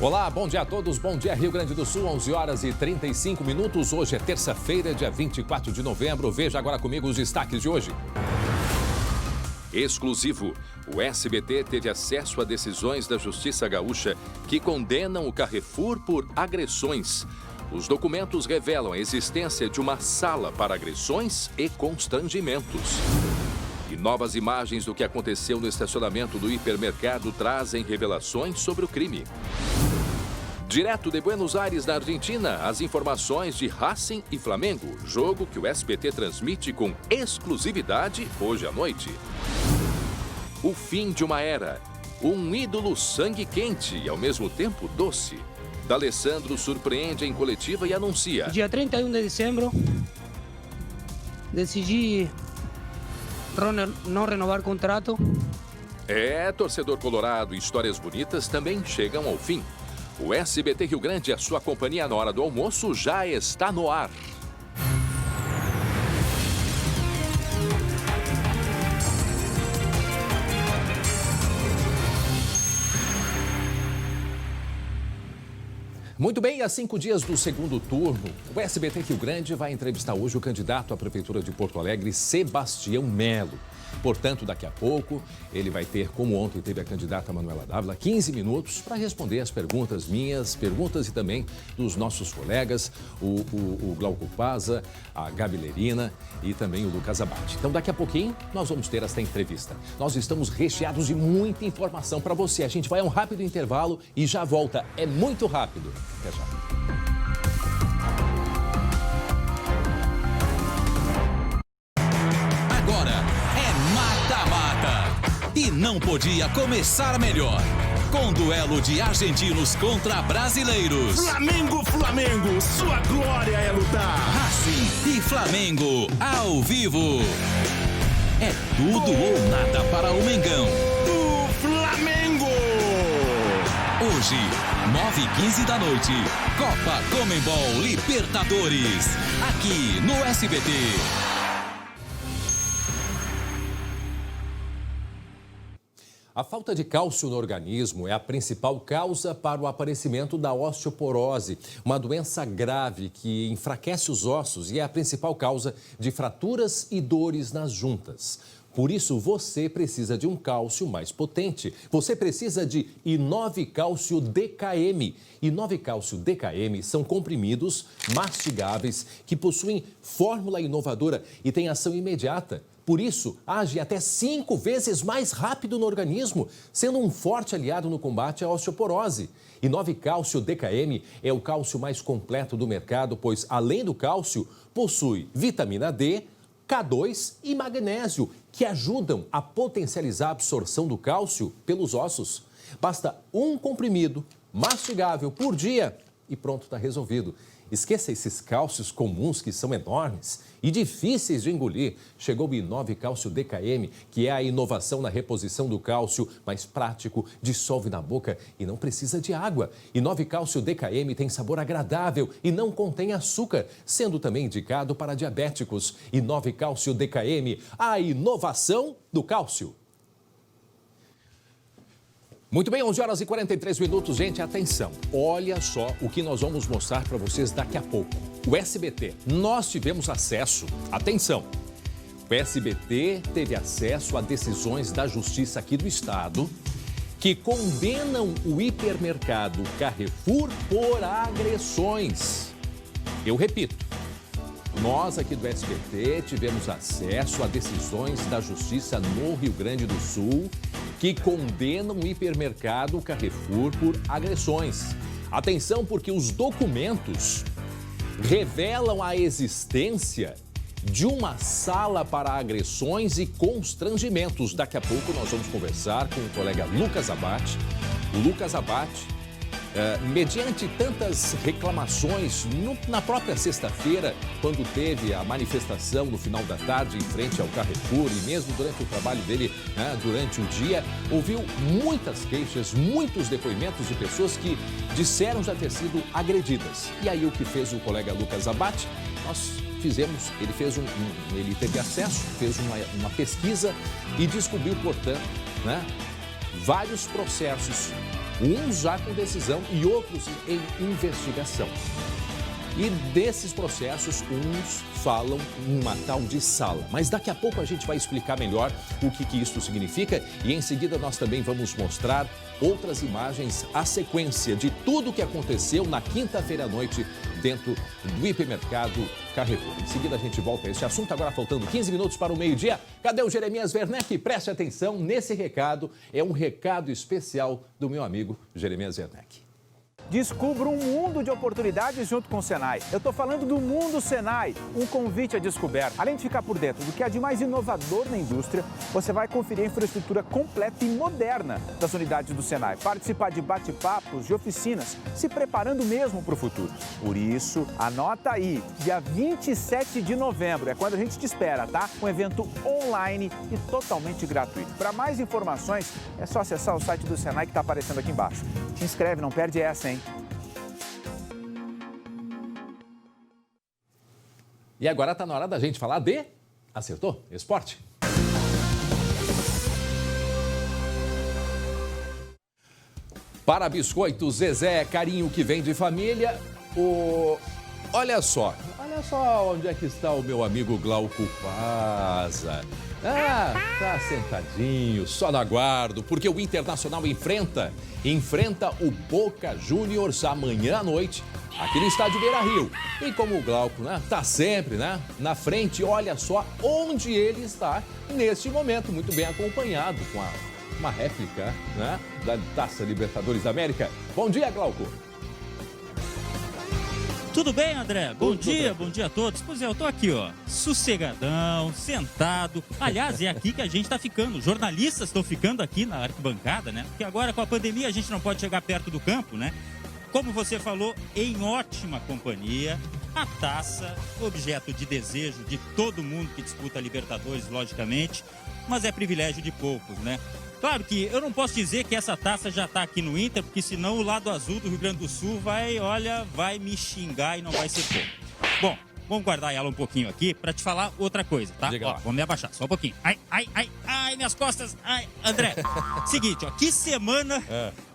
Olá, bom dia a todos, bom dia Rio Grande do Sul, 11 horas e 35 minutos. Hoje é terça-feira, dia 24 de novembro. Veja agora comigo os destaques de hoje. Exclusivo. O SBT teve acesso a decisões da Justiça Gaúcha que condenam o Carrefour por agressões. Os documentos revelam a existência de uma sala para agressões e constrangimentos. E novas imagens do que aconteceu no estacionamento do hipermercado trazem revelações sobre o crime. Direto de Buenos Aires, na Argentina, as informações de Racing e Flamengo, jogo que o SBT transmite com exclusividade hoje à noite. O fim de uma era, um ídolo sangue quente e ao mesmo tempo doce. D'Alessandro surpreende em coletiva e anuncia. Dia 31 de dezembro, decidi não renovar contrato. Torcedor colorado e histórias bonitas também chegam ao fim. O SBT Rio Grande, a sua companhia na hora do almoço, já está no ar. Muito bem, há 5 dias do segundo turno, o SBT Rio Grande vai entrevistar hoje o candidato à Prefeitura de Porto Alegre, Sebastião Melo. Portanto, daqui a pouco, ele vai ter, como ontem teve a candidata Manuela Dávila, 15 minutos para responder as perguntas minhas, perguntas e também dos nossos colegas, o Glauco Paza, a Gabi Lerina e também o Lucas Abate. Então, daqui a pouquinho, nós vamos ter esta entrevista. Nós estamos recheados de muita informação para você. A gente vai a um rápido intervalo e já volta. É muito rápido. Até já. E não podia começar melhor. Com duelo de argentinos contra brasileiros. Flamengo, Flamengo, sua glória é lutar. Racing e Flamengo, ao vivo. É tudo ou nada para o Mengão. Do Flamengo. Hoje, 9h15 da noite, Copa Conmebol Libertadores. Aqui no SBT. A falta de cálcio no organismo é a principal causa para o aparecimento da osteoporose, uma doença grave que enfraquece os ossos e é a principal causa de fraturas e dores nas juntas. Por isso, você precisa de um cálcio mais potente. Você precisa de Inove Cálcio DKM. Inove Cálcio DKM são comprimidos mastigáveis que possuem fórmula inovadora e têm ação imediata. Por isso, age até 5 vezes mais rápido no organismo, sendo um forte aliado no combate à osteoporose. Inove Cálcio DKM é o cálcio mais completo do mercado, pois, além do cálcio, possui vitamina D, K2 e magnésio, que ajudam a potencializar a absorção do cálcio pelos ossos. Basta um comprimido mastigável por dia e pronto, está resolvido. Esqueça esses cálcios comuns que são enormes e difíceis de engolir. Chegou o Inove Cálcio DKM, que é a inovação na reposição do cálcio, mais prático, dissolve na boca e não precisa de água. Inove Cálcio DKM tem sabor agradável e não contém açúcar, sendo também indicado para diabéticos. Inove Cálcio DKM, a inovação do cálcio. Muito bem, 11 horas e 43 minutos, gente, atenção. Olha só o que nós vamos mostrar para vocês daqui a pouco. O SBT, nós tivemos acesso, atenção, o SBT teve acesso a decisões da Justiça aqui do Estado que condenam o hipermercado Carrefour por agressões. Eu repito, nós aqui do SBT tivemos acesso a decisões da Justiça no Rio Grande do Sul que condenam o hipermercado Carrefour por agressões. Atenção, porque os documentos revelam a existência de uma sala para agressões e constrangimentos. Daqui a pouco nós vamos conversar com o colega Lucas Abate. O Lucas Abate, mediante tantas reclamações, na própria sexta-feira, quando teve a manifestação no final da tarde em frente ao Carrefour e mesmo durante o trabalho dele, durante o dia, ouviu muitas queixas, muitos depoimentos de pessoas que disseram já ter sido agredidas. E aí o que fez o colega Lucas Abate? Nós fizemos, ele teve acesso, fez uma pesquisa e descobriu, portanto, vários processos uns já com decisão e outros em investigação. E desses processos, uns falam em uma tal de sala. Mas daqui a pouco a gente vai explicar melhor o que isso significa e em seguida nós também vamos mostrar outras imagens, a sequência de tudo o que aconteceu na quinta-feira à noite dentro do hipermercado Carrefour. Em seguida a gente volta a esse assunto, agora faltando 15 minutos para o meio-dia. Cadê o Jeremias Werneck? Preste atenção nesse recado, é um recado especial do meu amigo Jeremias Werneck. Descubra um mundo de oportunidades junto com o Senai. Eu estou falando do Mundo Senai, um convite à descoberta. Além de ficar por dentro do que há de mais inovador na indústria, você vai conferir a infraestrutura completa e moderna das unidades do Senai. Participar de bate-papos, de oficinas, se preparando mesmo para o futuro. Por isso, anota aí, dia 27 de novembro, é quando a gente te espera, tá? Um evento online e totalmente gratuito. Para mais informações, é só acessar o site do Senai que está aparecendo aqui embaixo. Te inscreve, não perde essa, hein? E agora está na hora da gente falar de Acertou Esporte. Para biscoitos Zezé, carinho que vem de família. Olha só onde é que está o meu amigo Glauco Paza. Tá sentadinho, só no aguardo, porque o Internacional enfrenta o Boca Juniors amanhã à noite, aqui no estádio Beira-Rio. E como o Glauco, tá sempre, na frente, olha só onde ele está neste momento, muito bem acompanhado com uma réplica, da Taça Libertadores da América. Bom dia, Glauco. Tudo bem, André? Bom dia a todos. Pois é, eu tô aqui, sossegadão, sentado. Aliás, é aqui que a gente tá ficando. Os jornalistas estão ficando aqui na arquibancada, né? Porque agora, com a pandemia, a gente não pode chegar perto do campo, né? Como você falou, em ótima companhia, a taça, objeto de desejo de todo mundo que disputa a Libertadores, logicamente, mas é privilégio de poucos, né? Claro que eu não posso dizer que essa taça já está aqui no Inter, porque senão o lado azul do Rio Grande do Sul vai me xingar e não vai ser pouco. Bom, vamos guardar ela um pouquinho aqui para te falar outra coisa, tá? Vamos me abaixar, só um pouquinho. Ai, minhas costas. Ai, André, seguinte,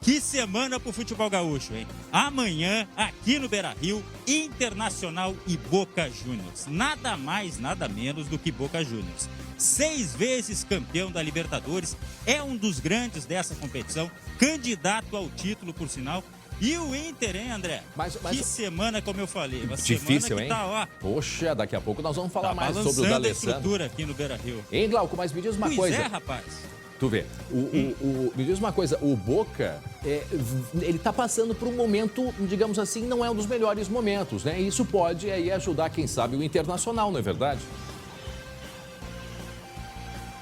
que semana pro futebol gaúcho, hein? Amanhã, aqui no Beira-Rio, Internacional e Boca Juniors. Nada mais, nada menos do que Boca Juniors. 6 vezes campeão da Libertadores, é um dos grandes dessa competição, candidato ao título, por sinal. E o Inter, hein, André? Mas que semana, como eu falei. Uma difícil, semana que hein? Poxa, daqui a pouco nós vamos falar mais sobre o D'Alessandro. A estrutura aqui no Beira-Rio. Hein, Glauco, mas me diz uma coisa. Pois é, rapaz. Tu vê, me diz uma coisa, o Boca, ele tá passando por um momento, digamos assim, não é um dos melhores momentos, né? E isso pode aí ajudar, quem sabe, o Internacional, não é verdade?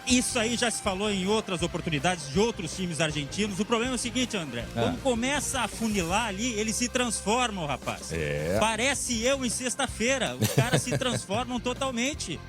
Isso aí já se falou em outras oportunidades de outros times argentinos. O problema é o seguinte, André. Quando começa a funilar ali, eles se transformam, rapaz. Parece eu em sexta-feira. Os caras se transformam totalmente.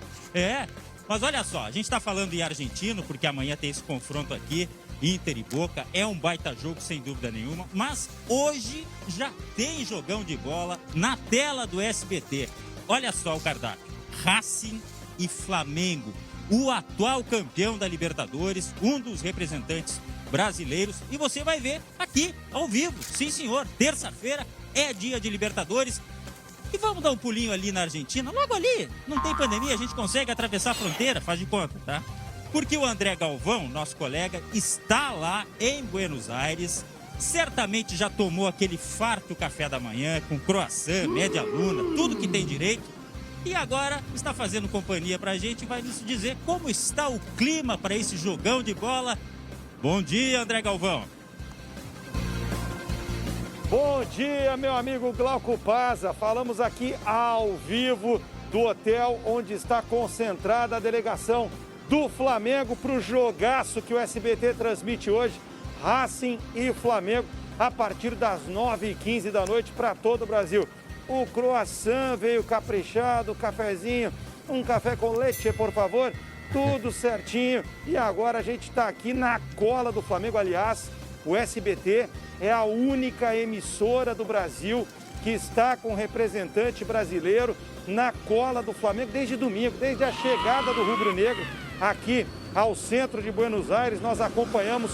Mas olha só, a gente tá falando em argentino, porque amanhã tem esse confronto aqui, Inter e Boca. É um baita jogo, sem dúvida nenhuma. Mas hoje já tem jogão de bola na tela do SBT. Olha só o cardápio. Racing e Flamengo. O atual campeão da Libertadores, um dos representantes brasileiros. E você vai ver aqui, ao vivo. Sim, senhor. Terça-feira é dia de Libertadores. E vamos dar um pulinho ali na Argentina. Logo ali, não tem pandemia, a gente consegue atravessar a fronteira, faz de conta, tá? Porque o André Galvão, nosso colega, está lá em Buenos Aires. Certamente já tomou aquele farto café da manhã, com croissant, média luna, tudo que tem direito. E agora está fazendo companhia pra gente e vai nos dizer como está o clima para esse jogão de bola. Bom dia, André Galvão. Bom dia, meu amigo Glauco Paza. Falamos aqui ao vivo do hotel onde está concentrada a delegação do Flamengo para o jogaço que o SBT transmite hoje. Racing e Flamengo a partir das 9h15 da noite para todo o Brasil. O croissant veio caprichado, o cafezinho, um café com leite, por favor, tudo certinho. E agora a gente está aqui na cola do Flamengo. Aliás, o SBT é a única emissora do Brasil que está com representante brasileiro na cola do Flamengo desde domingo, desde a chegada do rubro-negro aqui ao centro de Buenos Aires. Nós acompanhamos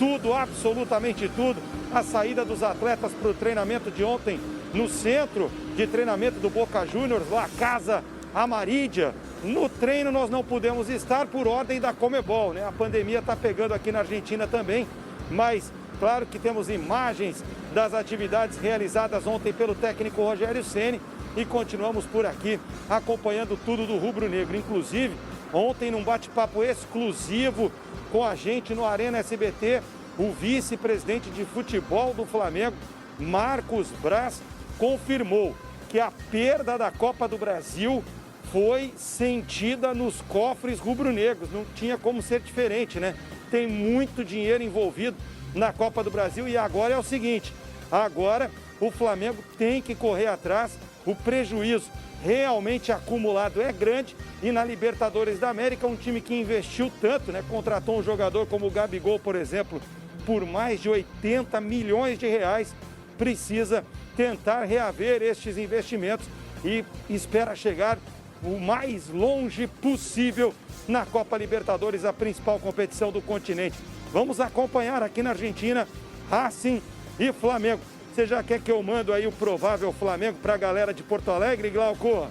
tudo, absolutamente tudo. A saída dos atletas para o treinamento de ontem no centro de treinamento do Boca Juniors, lá Casa Amarídia. No treino nós não pudemos estar por ordem da Conmebol, né? A pandemia está pegando aqui na Argentina também, mas claro que temos imagens das atividades realizadas ontem pelo técnico Rogério Ceni e continuamos por aqui acompanhando tudo do rubro-negro. Inclusive, ontem num bate-papo exclusivo com a gente no Arena SBT, o vice-presidente de futebol do Flamengo, Marcos Braz, confirmou que a perda da Copa do Brasil foi sentida nos cofres rubro-negros. Não tinha como ser diferente, né? Tem muito dinheiro envolvido na Copa do Brasil e agora é o seguinte, agora o Flamengo tem que correr atrás, o prejuízo realmente acumulado é grande e na Libertadores da América, um time que investiu tanto, né? Contratou um jogador como o Gabigol, por exemplo, por mais de 80 milhões de reais, precisa tentar reaver estes investimentos e espera chegar o mais longe possível na Copa Libertadores, a principal competição do continente. Vamos acompanhar aqui na Argentina, Racing e Flamengo. Você já quer que eu mando aí o provável Flamengo para a galera de Porto Alegre, Glauco?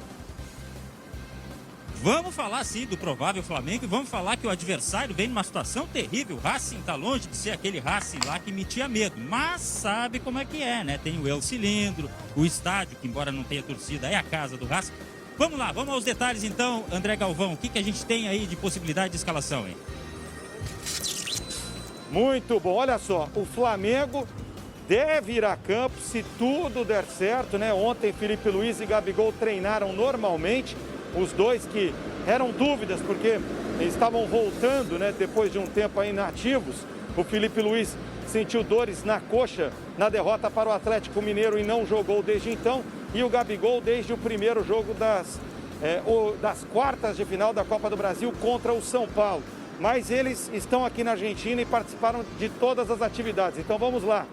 Vamos falar sim do provável Flamengo e vamos falar que o adversário vem numa situação terrível. O Racing está longe de ser aquele Racing lá que metia medo, mas sabe como é que é, né? Tem o El Cilindro, o estádio, que embora não tenha torcida, é a casa do Racing. Vamos lá, vamos aos detalhes então, André Galvão. O que a gente tem aí de possibilidade de escalação, hein? Muito bom, olha só, o Flamengo deve ir a campo se tudo der certo, né? Ontem Felipe Luiz e Gabigol treinaram normalmente, os dois que eram dúvidas porque estavam voltando, né? Depois de um tempo aí inativos. O Felipe Luiz sentiu dores na coxa na derrota para o Atlético Mineiro e não jogou desde então. E o Gabigol desde o primeiro jogo das quartas de final da Copa do Brasil contra o São Paulo. Mas eles estão aqui na Argentina e participaram de todas as atividades. Então vamos lá.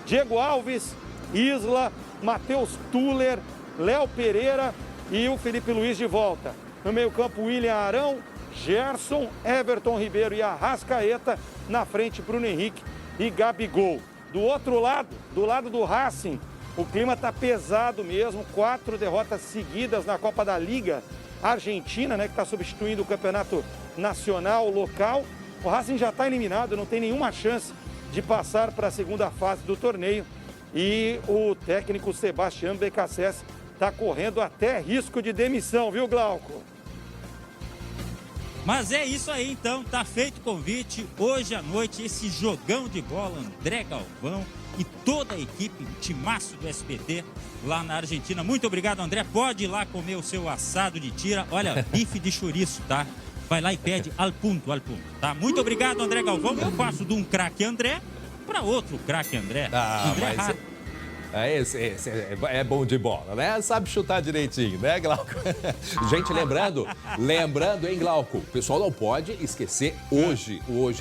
Diego Alves, Isla, Matheus Tuller, Léo Pereira e o Felipe Luiz de volta. No meio-campo, William Arão, Gerson, Everton Ribeiro e Arrascaeta. Na frente, Bruno Henrique e Gabigol. Do outro lado, do lado do Racing, o clima está pesado mesmo. 4 derrotas seguidas na Copa da Liga Argentina, né, que está substituindo o campeonato nacional local. O Racing já está eliminado, não tem nenhuma chance de passar para a segunda fase do torneio. E o técnico Sebastián Becassese está correndo até risco de demissão, viu, Glauco? Mas é isso aí então, tá feito o convite. Hoje à noite, esse jogão de bola, André Galvão e toda a equipe, timaço do SBT lá na Argentina. Muito obrigado, André. Pode ir lá comer o seu assado de tira. Olha, bife de chouriço, tá? Vai lá e pede al punto, tá? Muito obrigado, André Galvão. Eu passo de um craque André para outro craque André. André mas... Esse é bom de bola, né? Sabe chutar direitinho, né, Glauco? Gente, lembrando, hein, Glauco? O pessoal não pode esquecer hoje,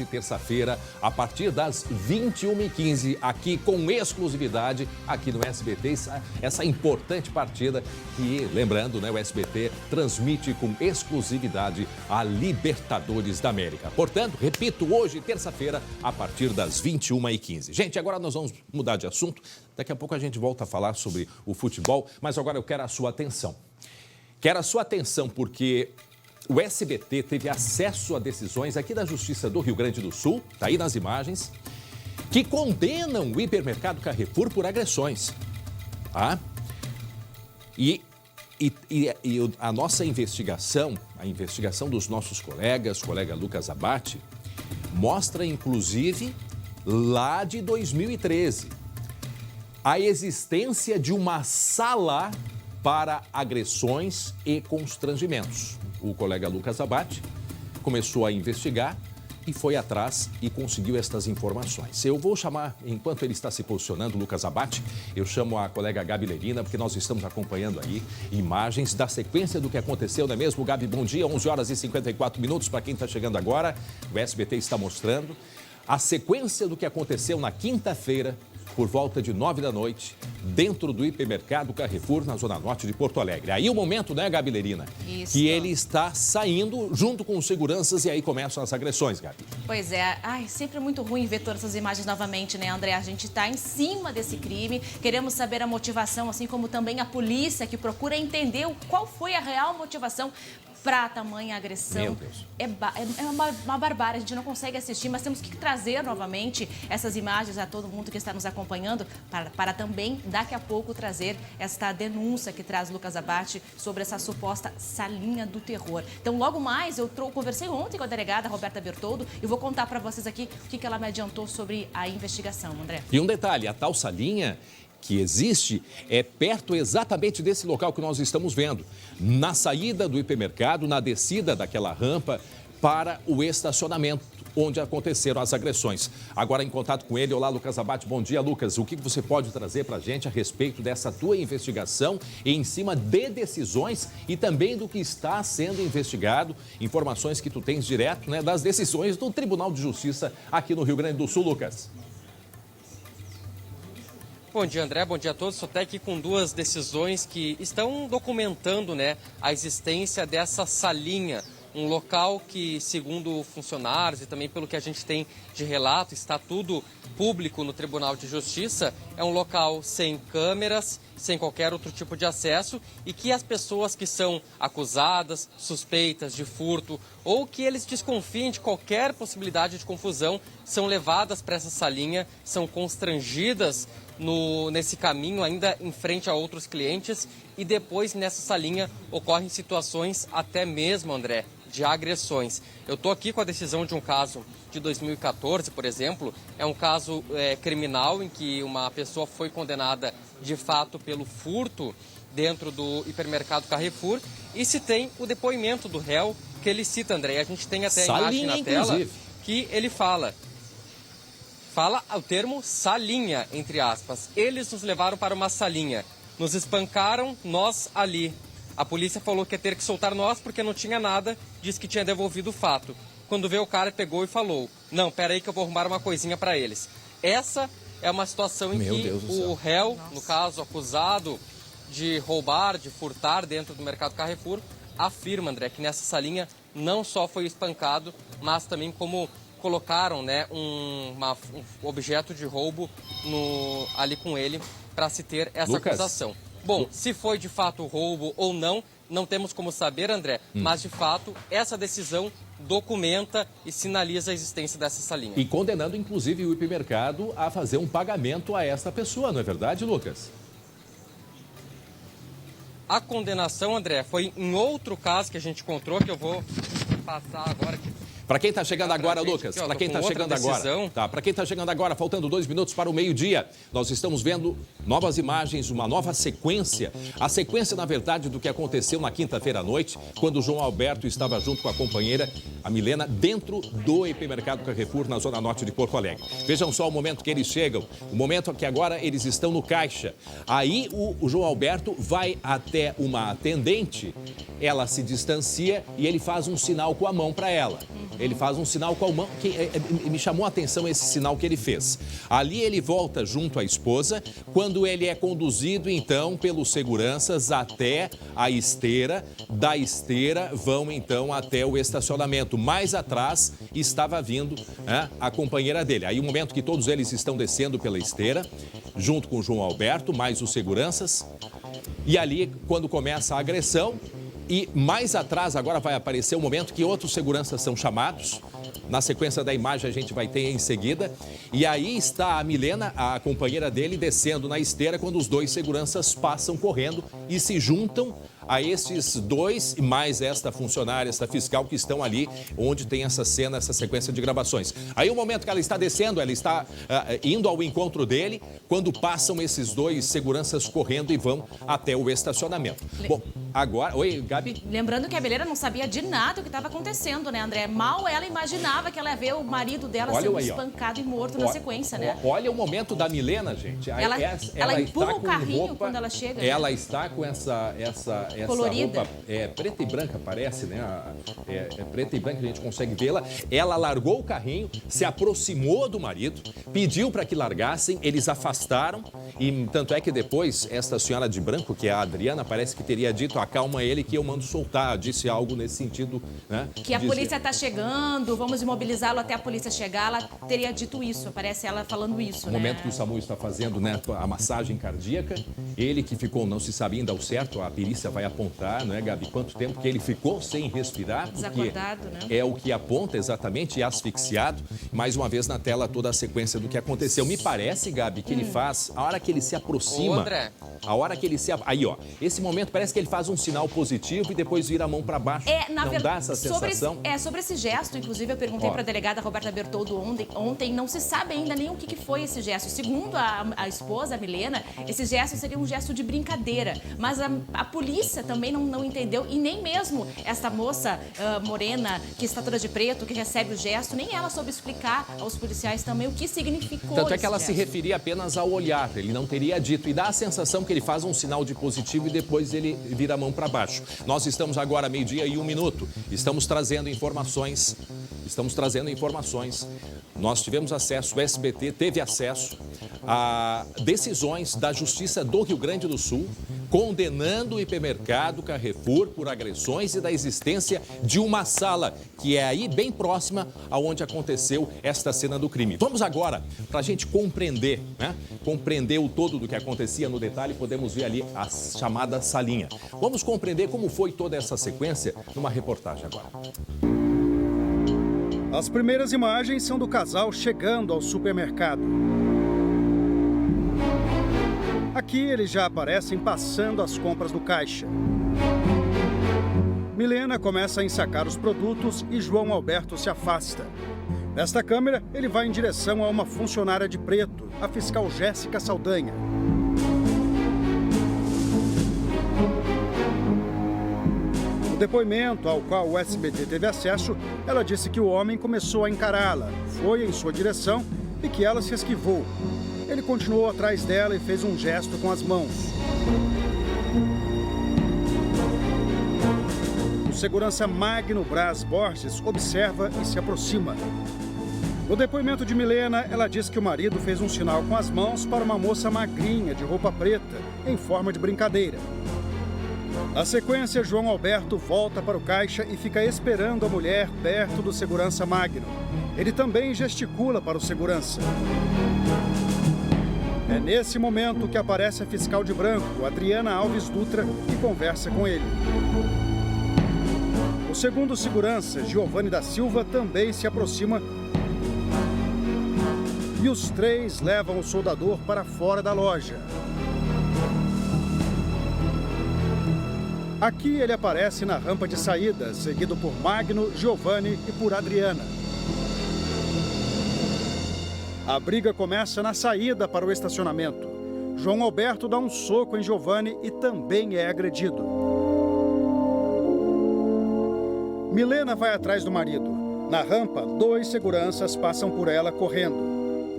terça-feira, a partir das 21h15, aqui com exclusividade, aqui no SBT, essa importante partida que, lembrando, né, o SBT transmite com exclusividade a Libertadores da América. Portanto, repito, hoje, terça-feira, a partir das 21h15. Gente, agora nós vamos mudar de assunto. Daqui a pouco a gente volta a falar sobre o futebol, mas agora eu quero a sua atenção. Quero a sua atenção porque o SBT teve acesso a decisões aqui da Justiça do Rio Grande do Sul, tá aí nas imagens, que condenam o hipermercado Carrefour por agressões. Tá? E a nossa investigação, a investigação dos nossos colegas, colega Lucas Abate, mostra inclusive lá de 2013... a existência de uma sala para agressões e constrangimentos. O colega Lucas Abate começou a investigar e foi atrás e conseguiu estas informações. Eu vou chamar, enquanto ele está se posicionando, Lucas Abate, eu chamo a colega Gabi Lerina, porque nós estamos acompanhando aí imagens da sequência do que aconteceu, não é mesmo? Gabi, bom dia, 11h54 para quem está chegando agora. O SBT está mostrando a sequência do que aconteceu na quinta-feira por volta de 9 da noite, dentro do hipermercado Carrefour, na zona norte de Porto Alegre. Aí o momento, né, Gabi Lerina? Isso. Que ele está saindo junto com os seguranças e aí começam as agressões, Gabi. Pois é. Ai, sempre muito ruim ver todas essas imagens novamente, né, André? A gente está em cima desse crime, queremos saber a motivação, assim como também a polícia, que procura entender qual foi a real motivação para tamanha agressão. Meu Deus. É uma barbárie, a gente não consegue assistir, mas temos que trazer novamente essas imagens a todo mundo que está nos acompanhando para também, daqui a pouco, trazer esta denúncia que traz Lucas Abate sobre essa suposta salinha do terror. Então, logo mais, eu conversei ontem com a delegada Roberta Bertoldo e vou contar para vocês aqui o que ela me adiantou sobre a investigação, André. E um detalhe, a tal salinha que existe é perto exatamente desse local que nós estamos vendo. Na saída do hipermercado, na descida daquela rampa para o estacionamento, onde aconteceram as agressões. Agora em contato com ele, olá Lucas Abate, bom dia Lucas. O que você pode trazer para a gente a respeito dessa tua investigação e em cima de decisões e também do que está sendo investigado, informações que tu tens direto, né, das decisões do Tribunal de Justiça aqui no Rio Grande do Sul, Lucas? Bom dia, André. Bom dia a todos. Estou até aqui com duas decisões que estão documentando, né, a existência dessa salinha, um local que, segundo funcionários e também pelo que a gente tem de relato, está tudo público no Tribunal de Justiça, é um local sem câmeras, sem qualquer outro tipo de acesso e que as pessoas que são acusadas, suspeitas de furto ou que eles desconfiem de qualquer possibilidade de confusão são levadas para essa salinha, são constrangidas nesse caminho ainda em frente a outros clientes e depois nessa salinha ocorrem situações até mesmo, André, de agressões. Eu estou aqui com a decisão de um caso de 2014, por exemplo, é um caso criminal em que uma pessoa foi condenada de fato pelo furto dentro do hipermercado Carrefour e se tem o depoimento do réu que ele cita, André, a gente tem até a imagem na tela que ele fala o termo salinha, entre aspas. Eles nos levaram para uma salinha, nos espancaram, nós ali. A polícia falou que ia ter que soltar nós porque não tinha nada, disse que tinha devolvido o fato. Quando veio o cara, pegou e falou, não, peraí que eu vou arrumar uma coisinha para eles. Essa é uma situação em que o réu, no caso acusado de roubar, de furtar dentro do mercado Carrefour, afirma, André, que nessa salinha não só foi espancado, mas também como colocaram, né, um objeto de roubo ali com ele para se ter essa acusação. Bom, se foi de fato roubo ou não, não temos como saber, André, mas de fato essa decisão documenta e sinaliza a existência dessa salinha. E condenando inclusive o hipermercado a fazer um pagamento a esta pessoa, não é verdade, Lucas? A condenação, André, foi em outro caso que a gente encontrou, que eu vou passar agora aqui. Para quem está chegando agora, Lucas, para quem está chegando agora, tá? Para quem está chegando agora, faltando 2 minutos para o meio-dia, nós estamos vendo novas imagens, uma nova sequência. A sequência, na verdade, do que aconteceu na quinta-feira à noite, quando o João Alberto estava junto com a companheira, a Milena, dentro do hipermercado Carrefour, na zona norte de Porto Alegre. Vejam só o momento que eles chegam, o momento que agora eles estão no caixa. Aí o João Alberto vai até uma atendente, ela se distancia e ele faz um sinal com a mão para ela. Ele faz um sinal com a mão, que me chamou a atenção esse sinal que ele fez. Ali ele volta junto à esposa, quando ele é conduzido, então, pelos seguranças até a esteira. Da esteira vão, então, até o estacionamento. Mais atrás estava vindo a companheira dele. Aí o momento que todos eles estão descendo pela esteira, junto com o João Alberto, mais os seguranças. E ali, quando começa a agressão, e mais atrás agora vai aparecer o momento que outros seguranças são chamados. Na sequência da imagem a gente vai ter em seguida. E aí está a Milena, a companheira dele, descendo na esteira quando os dois seguranças passam correndo e se juntam a esses dois e mais esta funcionária, esta fiscal que estão ali onde tem essa cena, essa sequência de gravações. Aí o momento que ela está descendo, ela está indo ao encontro dele quando passam esses dois seguranças correndo e vão até o estacionamento. Bom, Agora... Oi, Gabi? Lembrando que a Milena não sabia de nada o que estava acontecendo, né, André? Mal ela imaginava que ela ia ver o marido dela sendo espancado e morto na sequência, né? Olha o momento da Milena, gente. Ela empurra o carrinho quando ela chega. Ela né? está com essa colorida. roupa preta e branca, parece, né? É preta e branca, a gente consegue vê-la. Ela largou o carrinho, se aproximou do marido, pediu para que largassem, eles afastaram e tanto é que depois esta senhora de branco, que é a Adriana, parece que teria dito: acalma ele que eu mando soltar, disse algo nesse sentido, né? Que a polícia está chegando, vamos imobilizá-lo até a polícia chegar, ela teria dito isso, parece ela falando isso, no né? momento que o SAMU está fazendo, né, a massagem cardíaca, ele que ficou, não se sabe ainda ao certo, a perícia vai apontar, não é, Gabi, quanto tempo que ele ficou sem respirar, desacordado, né? É o que aponta exatamente, asfixiado. Mais uma vez na tela toda a sequência do que aconteceu. Me parece, Gabi, que ele faz, a hora que ele se aproxima... Ô, André. A hora que ele se... Aí, ó, esse momento parece que ele faz um sinal positivo e depois vira a mão para baixo. Não dá essa sensação? Sobre esse gesto, inclusive, eu perguntei para a delegada Roberta Bertoldo ontem, não se sabe ainda nem o que foi esse gesto. Segundo a esposa, a Milena, esse gesto seria um gesto de brincadeira. Mas a polícia também não entendeu e nem mesmo essa moça morena, que está toda de preto, que recebe o gesto, nem ela soube explicar aos policiais também o que significou. Tanto é que ela gesto. se referia apenas ao olhar, ele não teria dito. E dá a sensação que ele faz um sinal de positivo e depois ele vira a mão para baixo. Nós estamos agora 12:01. Estamos trazendo informações. Nós tivemos acesso, o SBT teve acesso a decisões da Justiça do Rio Grande do Sul condenando o hipermercado Carrefour por agressões e da existência de uma sala que é aí bem próxima aonde aconteceu esta cena do crime. Vamos agora, para a gente compreender, né? Compreender o todo do que acontecia no detalhe, podemos ver ali a chamada salinha. Vamos compreender como foi toda essa sequência numa reportagem agora. As primeiras imagens são do casal chegando ao supermercado. Aqui eles já aparecem passando as compras do caixa. Milena começa a ensacar os produtos e João Alberto se afasta. Nesta câmera, ele vai em direção a uma funcionária de preto, a fiscal Jéssica Saldanha. No depoimento ao qual o SBT teve acesso, ela disse que o homem começou a encará-la, foi em sua direção e que ela se esquivou. Ele continuou atrás dela e fez um gesto com as mãos. O segurança Magno Braz Borges observa e se aproxima. No depoimento de Milena, ela diz que o marido fez um sinal com as mãos para uma moça magrinha de roupa preta, em forma de brincadeira. Na sequência, João Alberto volta para o caixa e fica esperando a mulher perto do segurança Magno. Ele também gesticula para o segurança. É nesse momento que aparece a fiscal de branco, Adriana Alves Dutra, e conversa com ele. O segundo segurança, Giovanni da Silva, também se aproxima e os três levam o soldador para fora da loja. Aqui ele aparece na rampa de saída, seguido por Magno, Giovanni e por Adriana. A briga começa na saída para o estacionamento. João Alberto dá um soco em Giovanni e também é agredido. Milena vai atrás do marido. Na rampa, 2 seguranças passam por ela correndo.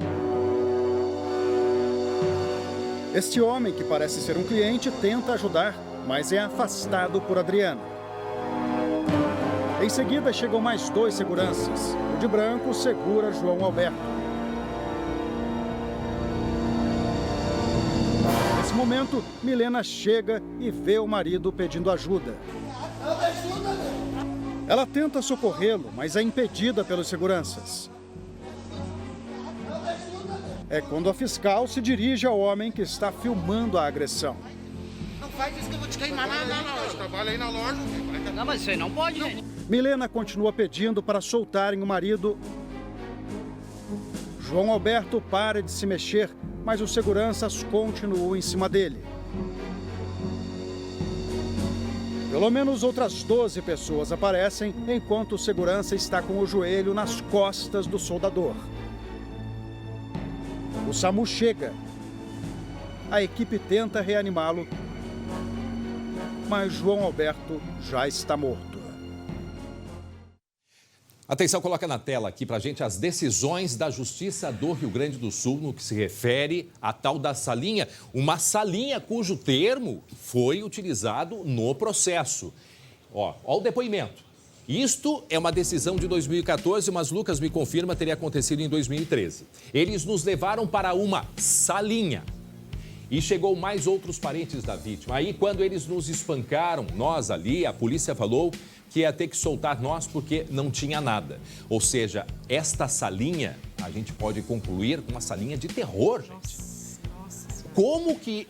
Este homem, que parece ser um cliente, tenta ajudar, mas é afastado por Adriana. Em seguida, chegam mais 2 seguranças. O de branco segura João Alberto. Nesse momento, Milena chega e vê o marido pedindo ajuda. Ela tenta socorrê-lo, mas é impedida pelos seguranças. É quando a fiscal se dirige ao homem que está filmando a agressão. Não faz isso que eu vou te queimar na loja. Trabalha aí na loja. Não, mas isso aí não pode, gente. Milena continua pedindo para soltarem o marido. João Alberto para de se mexer, mas os seguranças continuam em cima dele. Pelo menos outras 12 pessoas aparecem, enquanto o segurança está com o joelho nas costas do soldador. O SAMU chega. A equipe tenta reanimá-lo, mas João Alberto já está morto. Atenção, coloca na tela aqui pra gente as decisões da Justiça do Rio Grande do Sul no que se refere à tal da salinha. Uma salinha cujo termo foi utilizado no processo. Ó o depoimento. Isto é uma decisão de 2014, mas Lucas me confirma teria acontecido em 2013. Eles nos levaram para uma salinha. E chegou mais outros parentes da vítima. Aí, quando eles nos espancaram, nós ali, a polícia falou que ia ter que soltar nós porque não tinha nada. Ou seja, esta salinha, a gente pode concluir uma salinha de terror, gente. Como que...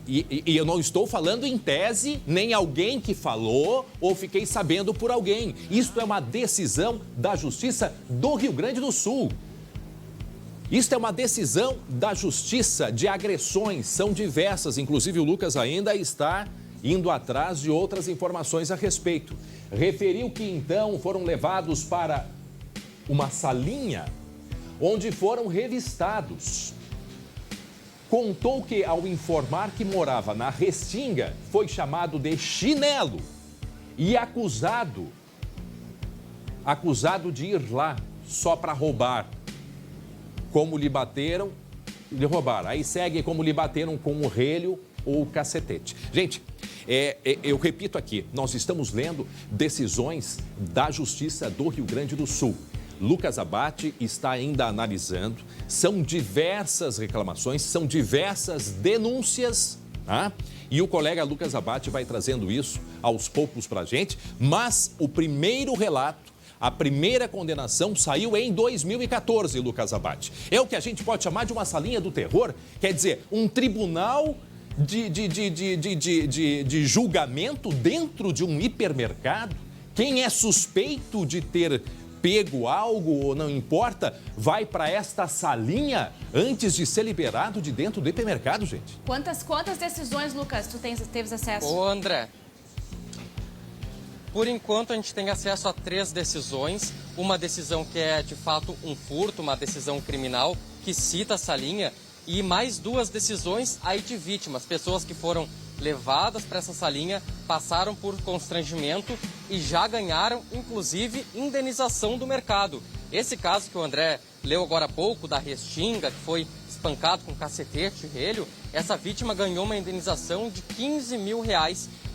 E eu não estou falando em tese, nem alguém que falou ou fiquei sabendo por alguém. Isto é uma decisão da Justiça do Rio Grande do Sul. Isto é uma decisão da Justiça de agressões, são diversas. Inclusive, o Lucas ainda está indo atrás de outras informações a respeito. Referiu que, então, foram levados para uma salinha onde foram revistados. Contou que, ao informar que morava na Restinga, foi chamado de chinelo e acusado de ir lá só para roubar. Como lhe bateram, lhe roubaram. Aí segue como lhe bateram com o relho ou o cacetete. Gente, eu repito aqui, nós estamos lendo decisões da Justiça do Rio Grande do Sul. Lucas Abate está ainda analisando, são diversas reclamações, são diversas denúncias, tá? E o colega Lucas Abate vai trazendo isso aos poucos para a gente, mas o primeiro relato, a primeira condenação saiu em 2014, Lucas Abate. É o que a gente pode chamar de uma salinha do terror, quer dizer, um tribunal de julgamento dentro de um hipermercado. Quem é suspeito de ter pego algo ou não importa, vai para esta salinha antes de ser liberado de dentro do hipermercado, gente. Quantas decisões, Lucas, tu teve acesso? Ô, André, por enquanto a gente tem acesso a 3 decisões. Uma decisão que é, de fato, um furto, uma decisão criminal, que cita a salinha, e mais 2 decisões aí de vítimas, pessoas que foram levadas para essa salinha, passaram por constrangimento e já ganharam, inclusive, indenização do mercado. Esse caso que o André leu agora há pouco, da Restinga, que foi espancado com cacetete e relho, essa vítima ganhou uma indenização de R$15 mil.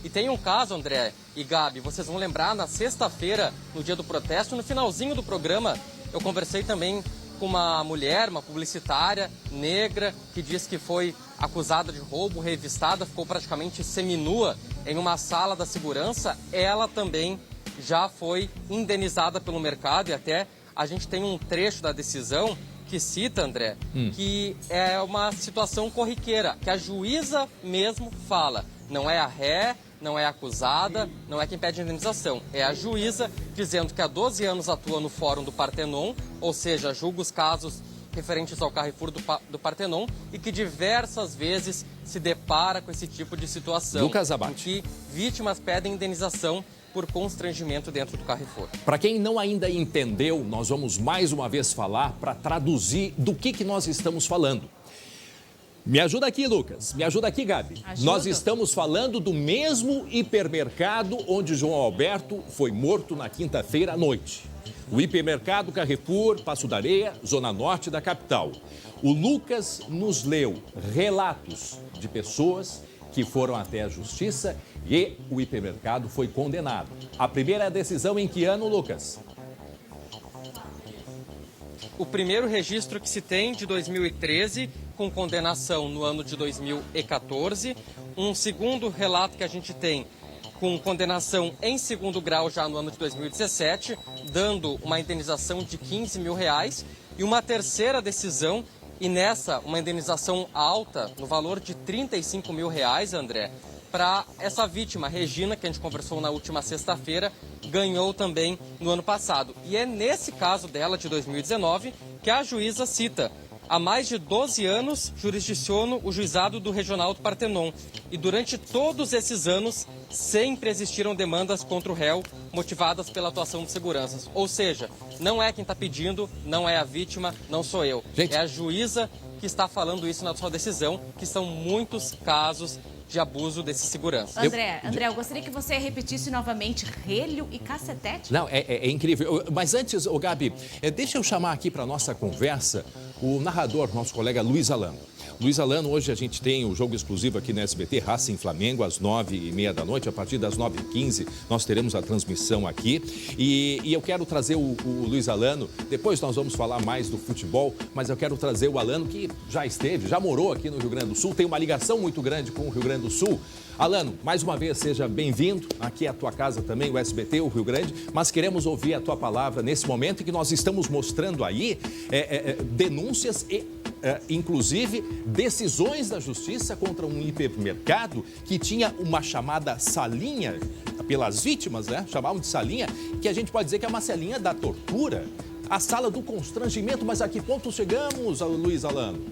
E tem um caso, André e Gabi, vocês vão lembrar, na sexta-feira, no dia do protesto, no finalzinho do programa, eu conversei também com uma mulher, uma publicitária negra, que diz que foi acusada de roubo, revistada, ficou praticamente seminua em uma sala da segurança. Ela também já foi indenizada pelo mercado e até a gente tem um trecho da decisão que cita, André, que é uma situação corriqueira, que a juíza mesmo fala. Não é a ré, não é a acusada, não é quem pede indenização. É a juíza dizendo que há 12 anos atua no Fórum do Partenon, ou seja, julga os casos referentes ao Carrefour do Partenon e que diversas vezes se depara com esse tipo de situação. Lucas Abate. Em que vítimas pedem indenização por constrangimento dentro do Carrefour. Para quem não ainda entendeu, nós vamos mais uma vez falar para traduzir do que nós estamos falando. Me ajuda aqui, Lucas. Me ajuda aqui, Gabi. Ajuda. Nós estamos falando do mesmo hipermercado onde João Alberto foi morto na quinta-feira à noite. O hipermercado Carrefour, Passo da Areia, zona norte da capital. O Lucas nos leu relatos de pessoas que foram até a justiça e o hipermercado foi condenado. A primeira decisão em que ano, Lucas? O primeiro registro que se tem de 2013, com condenação no ano de 2014. Um segundo relato que a gente tem com condenação em segundo grau já no ano de 2017, dando uma indenização de R$15 mil. E uma terceira decisão, e nessa uma indenização alta, no valor de R$35 mil, André, para essa vítima, Regina, que a gente conversou na última sexta-feira, ganhou também no ano passado. E é nesse caso dela, de 2019, que a juíza cita: há mais de 12 anos jurisdiciono o juizado do Regional do Partenon. E durante todos esses anos, sempre existiram demandas contra o réu motivadas pela atuação de seguranças. Ou seja, não é quem está pedindo, não é a vítima, não sou eu. Gente, é a juíza que está falando isso na sua decisão, que são muitos casos de abuso desse segurança. André, eu gostaria que você repetisse novamente relho e cacetete. Não, é incrível. Mas antes, Gabi, deixa eu chamar aqui para nossa conversa o narrador, nosso colega Luiz Alano. Luiz Alano, hoje a gente tem o jogo exclusivo aqui na SBT, Racing Flamengo, às 9h30 da noite. A partir das 9h15 nós teremos a transmissão aqui. E eu quero trazer o Luiz Alano, depois nós vamos falar mais do futebol, mas eu quero trazer o Alano, que já morou aqui no Rio Grande do Sul, tem uma ligação muito grande com o Rio Grande do Sul. Alano, mais uma vez, seja bem-vindo. Aqui é a tua casa também, o SBT, o Rio Grande, mas queremos ouvir a tua palavra nesse momento em que nós estamos mostrando aí denúncias e, inclusive, decisões da Justiça contra um hipermercado que tinha uma chamada salinha, pelas vítimas, né? Chamavam de salinha, que a gente pode dizer que é uma salinha da tortura, a sala do constrangimento. Mas a que ponto chegamos, Luiz Alano?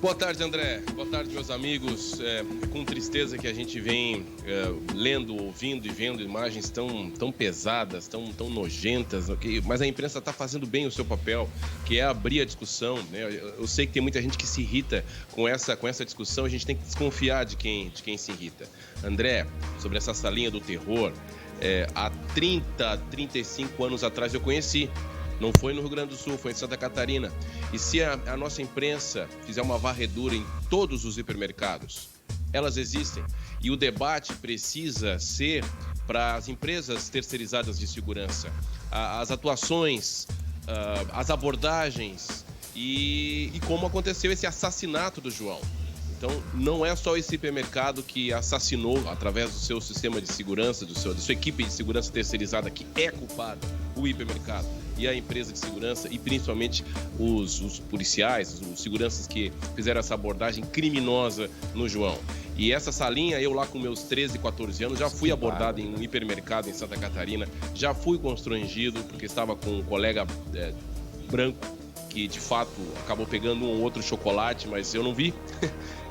Boa tarde, André. Boa tarde, meus amigos. É com tristeza que a gente vem lendo, ouvindo e vendo imagens tão pesadas, tão nojentas, mas a imprensa está fazendo bem o seu papel, que é abrir a discussão, né? Eu sei que tem muita gente que se irrita com essa discussão, a gente tem que desconfiar de quem se irrita. André, sobre essa salinha do terror, há 35 anos atrás eu conheci. Não foi no Rio Grande do Sul, foi em Santa Catarina. E se a nossa imprensa fizer uma varredura em todos os hipermercados, elas existem. E o debate precisa ser para as empresas terceirizadas de segurança, as atuações, as abordagens e como aconteceu esse assassinato do João. Então, não é só esse hipermercado que assassinou através do seu sistema de segurança, da sua equipe de segurança terceirizada, que é culpada, o hipermercado e a empresa de segurança, e principalmente os policiais, os seguranças que fizeram essa abordagem criminosa no João. E essa salinha, eu lá com meus 13, 14 anos, já fui abordado em um hipermercado em Santa Catarina, já fui constrangido porque estava com um colega branco, que de fato acabou pegando um ou outro chocolate, mas eu não vi.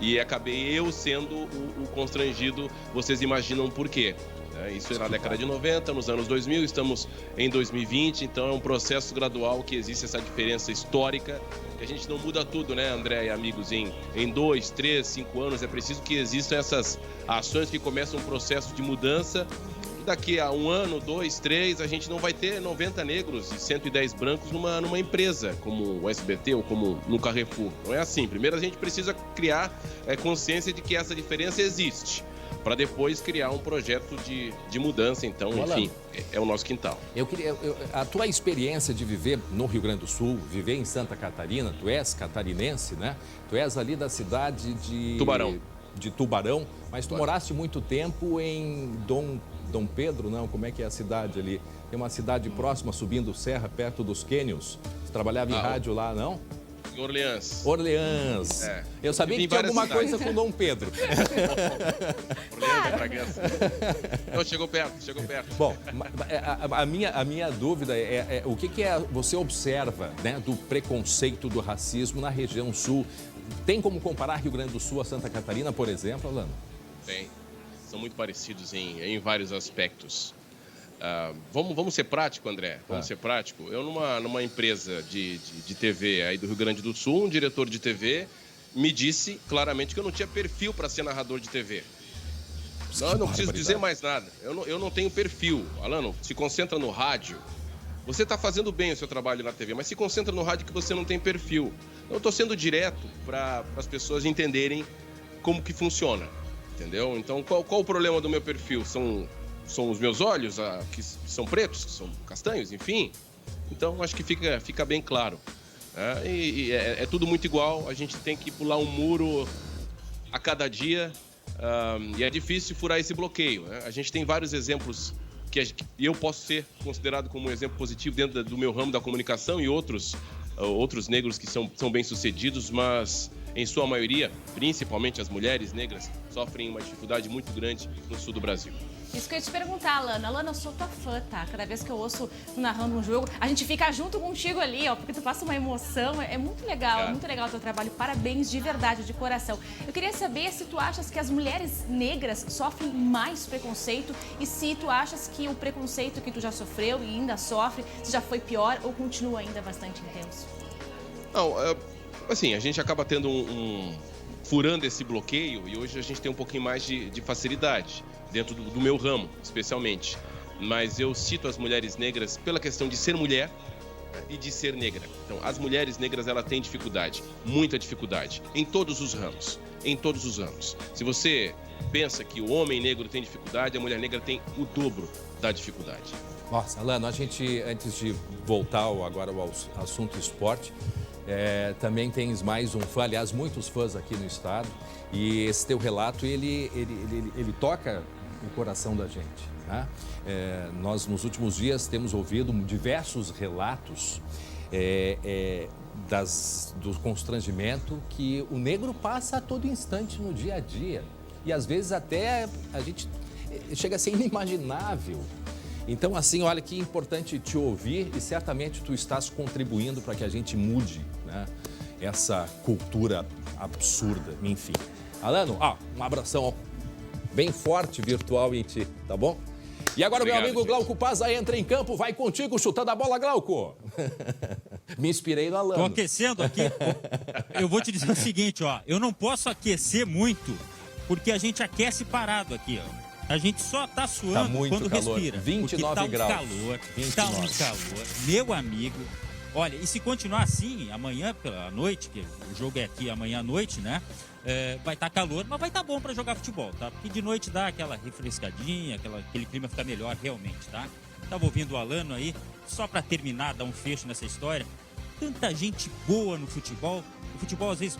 E acabei eu sendo o constrangido, vocês imaginam por quê? Isso é na década de 90, nos anos 2000, estamos em 2020, então é um processo gradual que existe essa diferença histórica, que a gente não muda tudo, né, André e amigos, em 2, 3, 5 anos, é preciso que existam essas ações que começam um processo de mudança. Daqui a 1 ano, 2, 3, a gente não vai ter 90 negros e 110 brancos numa empresa como o SBT ou como no Carrefour. Não é assim. Primeiro a gente precisa criar consciência de que essa diferença existe, para depois criar um projeto de mudança. Então, enfim, é o nosso quintal. A tua experiência de viver no Rio Grande do Sul, viver em Santa Catarina, tu és catarinense, né? Tu és ali da cidade de Tubarão, mas tu moraste muito tempo em Dom Pedro, não? Como é que é a cidade ali? Tem uma cidade próxima, subindo serra, perto dos cânions. Você trabalhava em rádio lá, não? Em Orleans. Orleans. Eu sabia que tinha alguma coisa com Dom Pedro. Orleans é Bragança. Não, chegou perto. Bom, a minha dúvida é o que você observa, né, do preconceito, do racismo na região sul? Tem como comparar Rio Grande do Sul a Santa Catarina, por exemplo, Alano? Tem. São muito parecidos em vários aspectos. Vamos ser prático, André. Vamos ser prático. Eu, numa empresa de TV aí do Rio Grande do Sul, um diretor de TV me disse claramente que eu não tinha perfil para ser narrador de TV. Não, eu não preciso dizer mais nada. Eu não tenho perfil. Alano, se concentra no rádio. Você está fazendo bem o seu trabalho na TV, mas se concentra no rádio que você não tem perfil. Eu estou sendo direto para as pessoas entenderem como que funciona. Entendeu? Então, qual o problema do meu perfil? São os meus olhos, que são pretos, que são castanhos, enfim. Então, acho que fica bem claro. É tudo muito igual, a gente tem que pular um muro a cada dia e é difícil furar esse bloqueio. Né? A gente tem vários exemplos que eu posso ser considerado como um exemplo positivo dentro do meu ramo da comunicação e outros negros que são bem-sucedidos, mas em sua maioria, principalmente as mulheres negras, sofrem uma dificuldade muito grande no sul do Brasil. Isso que eu ia te perguntar, Alana. Alana, eu sou tua fã, tá? Cada vez que eu ouço tu narrando um jogo, a gente fica junto contigo ali, ó, porque tu passa uma emoção. É muito legal, muito legal o teu trabalho. Parabéns de verdade, de coração. Eu queria saber se tu achas que as mulheres negras sofrem mais preconceito e se tu achas que o preconceito que tu já sofreu e ainda sofre, se já foi pior ou continua ainda bastante intenso. Não, assim, a gente acaba tendo furando esse bloqueio e hoje a gente tem um pouquinho mais de facilidade dentro do meu ramo, especialmente. Mas eu cito as mulheres negras pela questão de ser mulher e de ser negra. Então, as mulheres negras, ela têm dificuldade, muita dificuldade, em todos os ramos, Se você pensa que o homem negro tem dificuldade, a mulher negra tem o dobro da dificuldade. Nossa, Alano, a gente, antes de voltar agora ao assunto esporte, também tens mais um fã, aliás, muitos fãs aqui no estado, e esse teu relato, ele toca o coração da gente, né? Nós, nos últimos dias, temos ouvido diversos relatos do constrangimento que o negro passa a todo instante no dia a dia. E, às vezes, até a gente chega a ser inimaginável. Então, assim, olha que importante te ouvir e certamente tu estás contribuindo para que a gente mude, né, essa cultura absurda, enfim. Alano, um abração bem forte virtual em ti, tá bom? E agora obrigado, meu amigo Glauco Pazza entra em campo, vai contigo chutando a bola, Glauco. Me inspirei no Alano. Tô aquecendo aqui. Eu vou te dizer o seguinte, ó, eu não posso aquecer muito porque a gente aquece parado aqui, ó. A gente só tá suando quando calor. respira. 29 graus. Tá um calor. Meu amigo, olha, e se continuar assim, amanhã pela noite, que o jogo é aqui amanhã à noite, né? Vai estar calor, mas vai estar bom para jogar futebol, tá? Porque de noite dá aquela refrescadinha, aquele clima fica melhor realmente, tá? Tava ouvindo o Alano aí, só para terminar, dar um fecho nessa história. Tanta gente boa no futebol. O futebol às vezes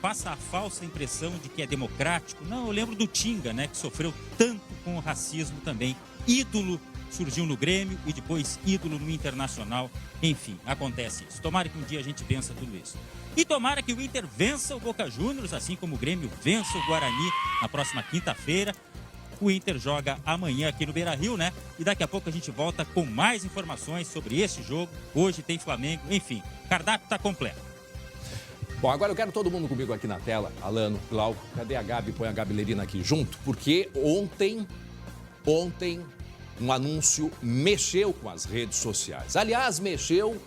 passa a falsa impressão de que é democrático. Não, eu lembro do Tinga, né, que sofreu tanto com o racismo também. Ídolo, surgiu no Grêmio e depois ídolo no Internacional. Enfim, acontece isso. Tomara que um dia a gente vença tudo isso. E tomara que o Inter vença o Boca Juniors, assim como o Grêmio vença o Guarani na próxima quinta-feira. O Inter joga amanhã aqui no Beira-Rio, né? E daqui a pouco a gente volta com mais informações sobre esse jogo. Hoje tem Flamengo, enfim, o cardápio está completo. Bom, agora eu quero todo mundo comigo aqui na tela. Alano, Glauco, cadê a Gabi? Põe a Gabi Lerina aqui junto, porque ontem um anúncio mexeu com as redes sociais. Aliás, mexeu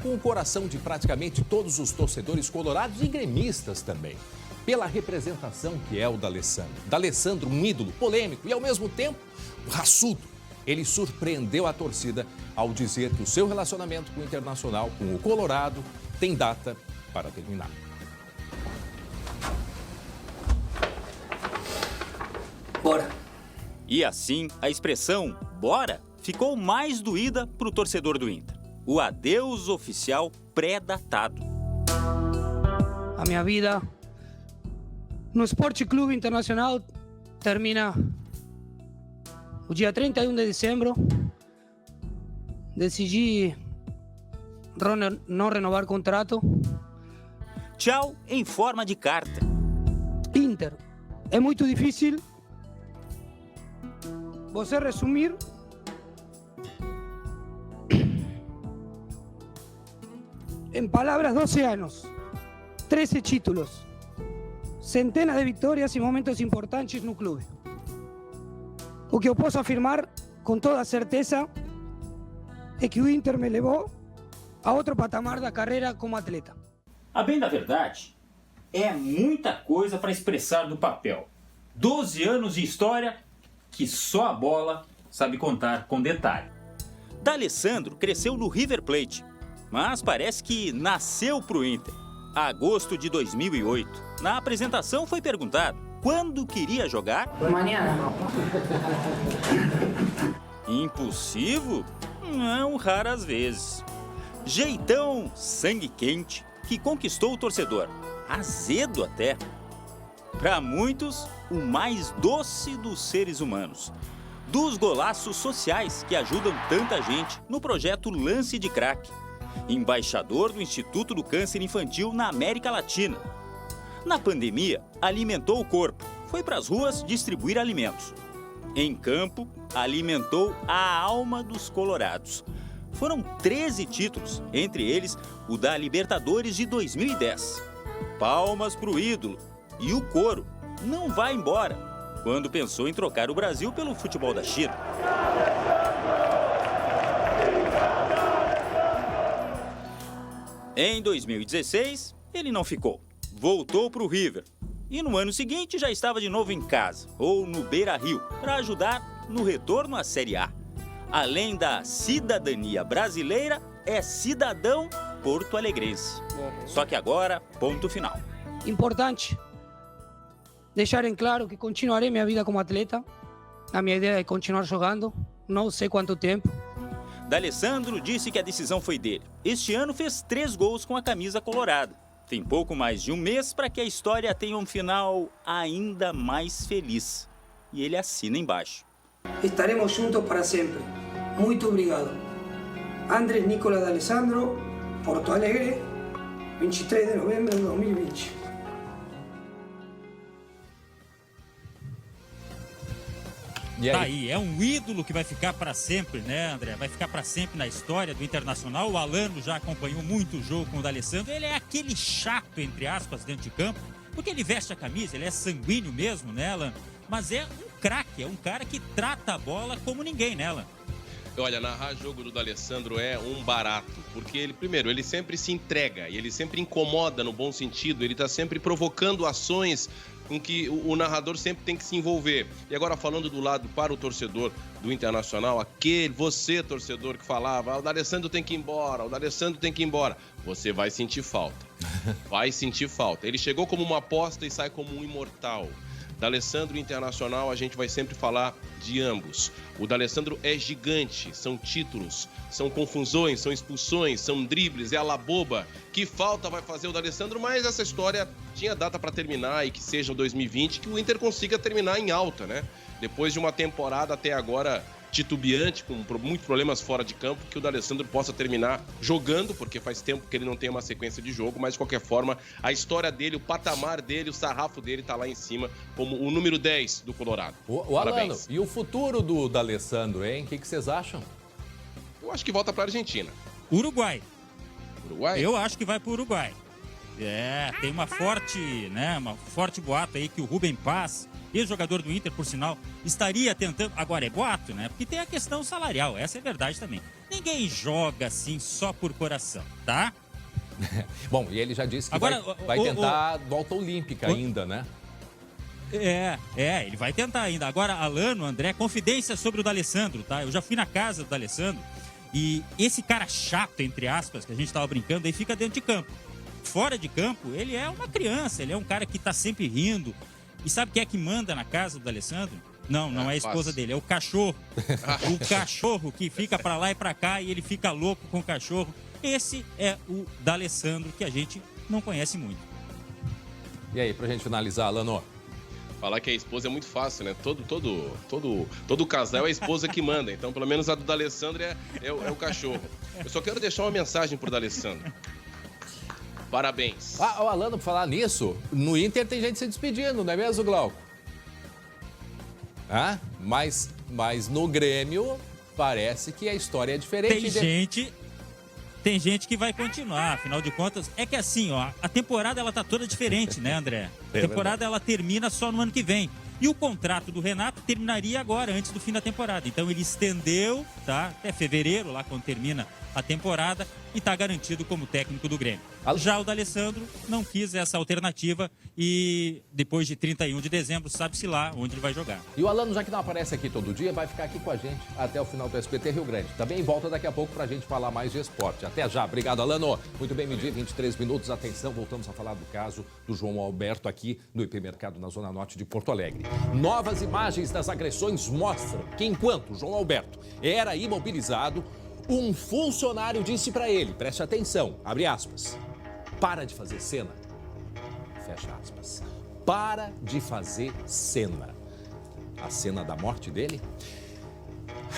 com o coração de praticamente todos os torcedores colorados e gremistas também, pela representação que é o D'Alessandro. D'Alessandro, um ídolo polêmico e, ao mesmo tempo, raçudo. Ele surpreendeu a torcida ao dizer que o seu relacionamento com o Internacional, com o Colorado, tem data para terminar. Bora. E assim, a expressão "bora" ficou mais doída para o torcedor do Inter. O adeus oficial pré-datado. A minha vida no Esporte Clube Internacional termina o dia 31 de dezembro. Decidi não renovar contrato. Tchau em forma de carta. Inter, é muito difícil você resumir em palavras 12 anos, 13 títulos, centenas de vitórias e momentos importantes no clube. O que eu posso afirmar com toda certeza é que o Inter me levou a outro patamar da carreira como atleta. A bem da verdade, é muita coisa para expressar no papel. 12 anos de história que só a bola sabe contar com detalhe. D'Alessandro cresceu no River Plate, mas parece que nasceu pro Inter. Agosto de 2008. Na apresentação foi perguntado quando queria jogar. Amanhã. Impulsivo? Não, raras vezes. Jeitão sangue quente que conquistou o torcedor. Azedo até. Para muitos, o mais doce dos seres humanos. Dos golaços sociais que ajudam tanta gente no projeto Lance de Crack. Embaixador do Instituto do Câncer Infantil na América Latina. Na pandemia, alimentou o corpo. Foi para as ruas distribuir alimentos. Em campo, alimentou a alma dos colorados. Foram 13 títulos, entre eles o da Libertadores de 2010. Palmas para o ídolo. E o coro não vai embora quando pensou em trocar o Brasil pelo futebol da China. Em 2016, ele não ficou. Voltou para o River. E no ano seguinte já estava de novo em casa, ou no Beira-Rio, para ajudar no retorno à Série A. Além da cidadania brasileira, é cidadão porto-alegrense. Só que agora, ponto final. Importante deixar em claro que continuarei minha vida como atleta. A minha ideia é continuar jogando, não sei quanto tempo. D'Alessandro disse que a decisão foi dele. Este ano fez 3 gols com a camisa colorada. Tem pouco mais de um mês para que a história tenha um final ainda mais feliz. E ele assina embaixo. Estaremos juntos para sempre. Muito obrigado. Andrés Nicolas D'Alessandro, Porto Alegre, 23 de novembro de 2020. E tá aí, é um ídolo que vai ficar para sempre, né, André? Vai ficar para sempre na história do Internacional. O Alano já acompanhou muito o jogo com o D'Alessandro. Ele é aquele chato, entre aspas, dentro de campo, porque ele veste a camisa, ele é sanguíneo mesmo, né, Alano? Mas é um craque, é um cara que trata a bola como ninguém, né, Alano? Olha, narrar jogo do D'Alessandro é um barato, porque ele, primeiro, ele sempre se entrega e ele sempre incomoda no bom sentido, ele tá sempre provocando ações com que o narrador sempre tem que se envolver. E agora falando do lado para o torcedor do Internacional, você, torcedor, que falava, o D'Alessandro tem que ir embora, o D'Alessandro tem que ir embora, você vai sentir falta. Vai sentir falta. Ele chegou como uma aposta e sai como um imortal. D'Alessandro Internacional, a gente vai sempre falar de ambos. O D'Alessandro é gigante, são títulos, são confusões, são expulsões, são dribles, é a laboba. Que falta vai fazer o D'Alessandro, mas essa história tinha data para terminar e que seja 2020, que o Inter consiga terminar em alta, né? Depois de uma temporada até agora titubeante, com muitos problemas fora de campo, que o D'Alessandro possa terminar jogando, porque faz tempo que ele não tem uma sequência de jogo, mas de qualquer forma, a história dele, o patamar dele, o sarrafo dele tá lá em cima, como o número 10 do Colorado. O Alano, e o futuro do D'Alessandro, hein? O que vocês acham? Eu acho que volta pra Argentina. Uruguai. Uruguai? Eu acho que vai pro Uruguai. Tem uma forte boato aí que o Rubem Paz, ex-jogador do Inter, por sinal, estaria tentando... Agora é boato, né? Porque tem a questão salarial, essa é verdade também. Ninguém joga assim só por coração, tá? Bom, e ele já disse que agora, vai tentar volta olímpica ainda, né? Ele vai tentar ainda. Agora, Alano, André, confidência sobre o D'Alessandro, tá? Eu já fui na casa do D'Alessandro e esse cara chato, entre aspas, que a gente tava brincando, aí fica dentro de campo. Fora de campo, ele é uma criança, ele é um cara que tá sempre rindo. E sabe quem é que manda na casa do D'Alessandro? Não é a esposa dele, é o cachorro. O cachorro que fica pra lá e pra cá e ele fica louco com o cachorro. Esse é o D'Alessandro que a gente não conhece muito. E aí, pra gente finalizar, Alano? Falar que a esposa é muito fácil, né? Todo casal é a esposa que manda. Então, pelo menos a do D'Alessandro é o cachorro. Eu só quero deixar uma mensagem pro D'Alessandro. Parabéns. O Alano, por falar nisso, no Inter tem gente se despedindo, não é mesmo, Glauco? Mas no Grêmio parece que a história é diferente. Tem gente que vai continuar, afinal de contas. É que assim, ó, a temporada ela tá toda diferente, né, André? A temporada ela termina só no ano que vem. E o contrato do Renato terminaria agora, antes do fim da temporada. Então ele estendeu, tá? Até fevereiro, lá quando termina a temporada, e está garantido como técnico do Grêmio. Já o D'Alessandro não quis essa alternativa e depois de 31 de dezembro sabe-se lá onde ele vai jogar. E o Alano, já que não aparece aqui todo dia, vai ficar aqui com a gente até o final do SBT Rio Grande. Também volta daqui a pouco para a gente falar mais de esporte. Até já. Obrigado, Alano. Muito bem, meio-dia, 23 minutos. Atenção, voltamos a falar do caso do João Alberto aqui no hipermercado na Zona Norte de Porto Alegre. Novas imagens das agressões mostram que enquanto João Alberto era imobilizado, um funcionário disse para ele, preste atenção, abre aspas, para de fazer cena, fecha aspas, para de fazer cena. A cena da morte dele?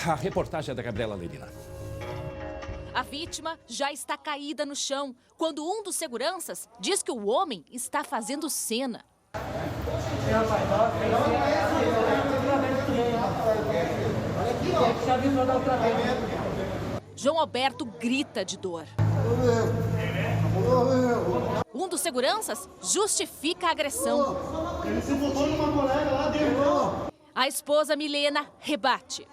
A reportagem é da Gabriela Lerina. A vítima já está caída no chão quando um dos seguranças diz que o homem está fazendo cena. João Alberto grita de dor. Um dos seguranças justifica a agressão. Ele se botou numa colega lá dentro. A esposa Milena rebate.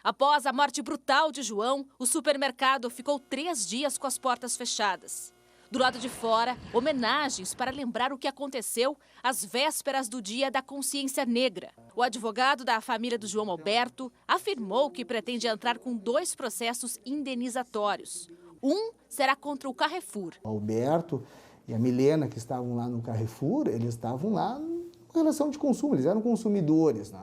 Após a morte brutal de João, o supermercado ficou 3 dias com as portas fechadas. Do lado de fora, homenagens para lembrar o que aconteceu às vésperas do Dia da Consciência Negra. O advogado da família do João Alberto afirmou que pretende entrar com 2 processos indenizatórios. Um será contra o Carrefour. O Alberto e a Milena, que estavam lá no Carrefour, eles estavam lá em relação de consumo, eles eram consumidores, né?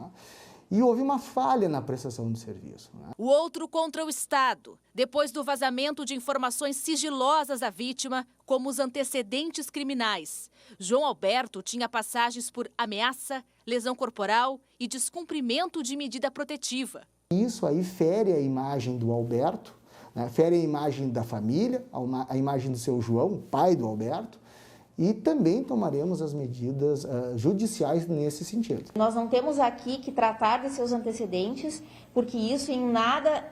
E houve uma falha na prestação de serviço, né? O outro contra o Estado, depois do vazamento de informações sigilosas da vítima, como os antecedentes criminais. João Alberto tinha passagens por ameaça, lesão corporal e descumprimento de medida protetiva. Isso aí fere a imagem do Alberto, né? Fere a imagem da família, a imagem do seu João, pai do Alberto, e também tomaremos as medidas judiciais nesse sentido. Nós não temos aqui que tratar de seus antecedentes, porque isso em nada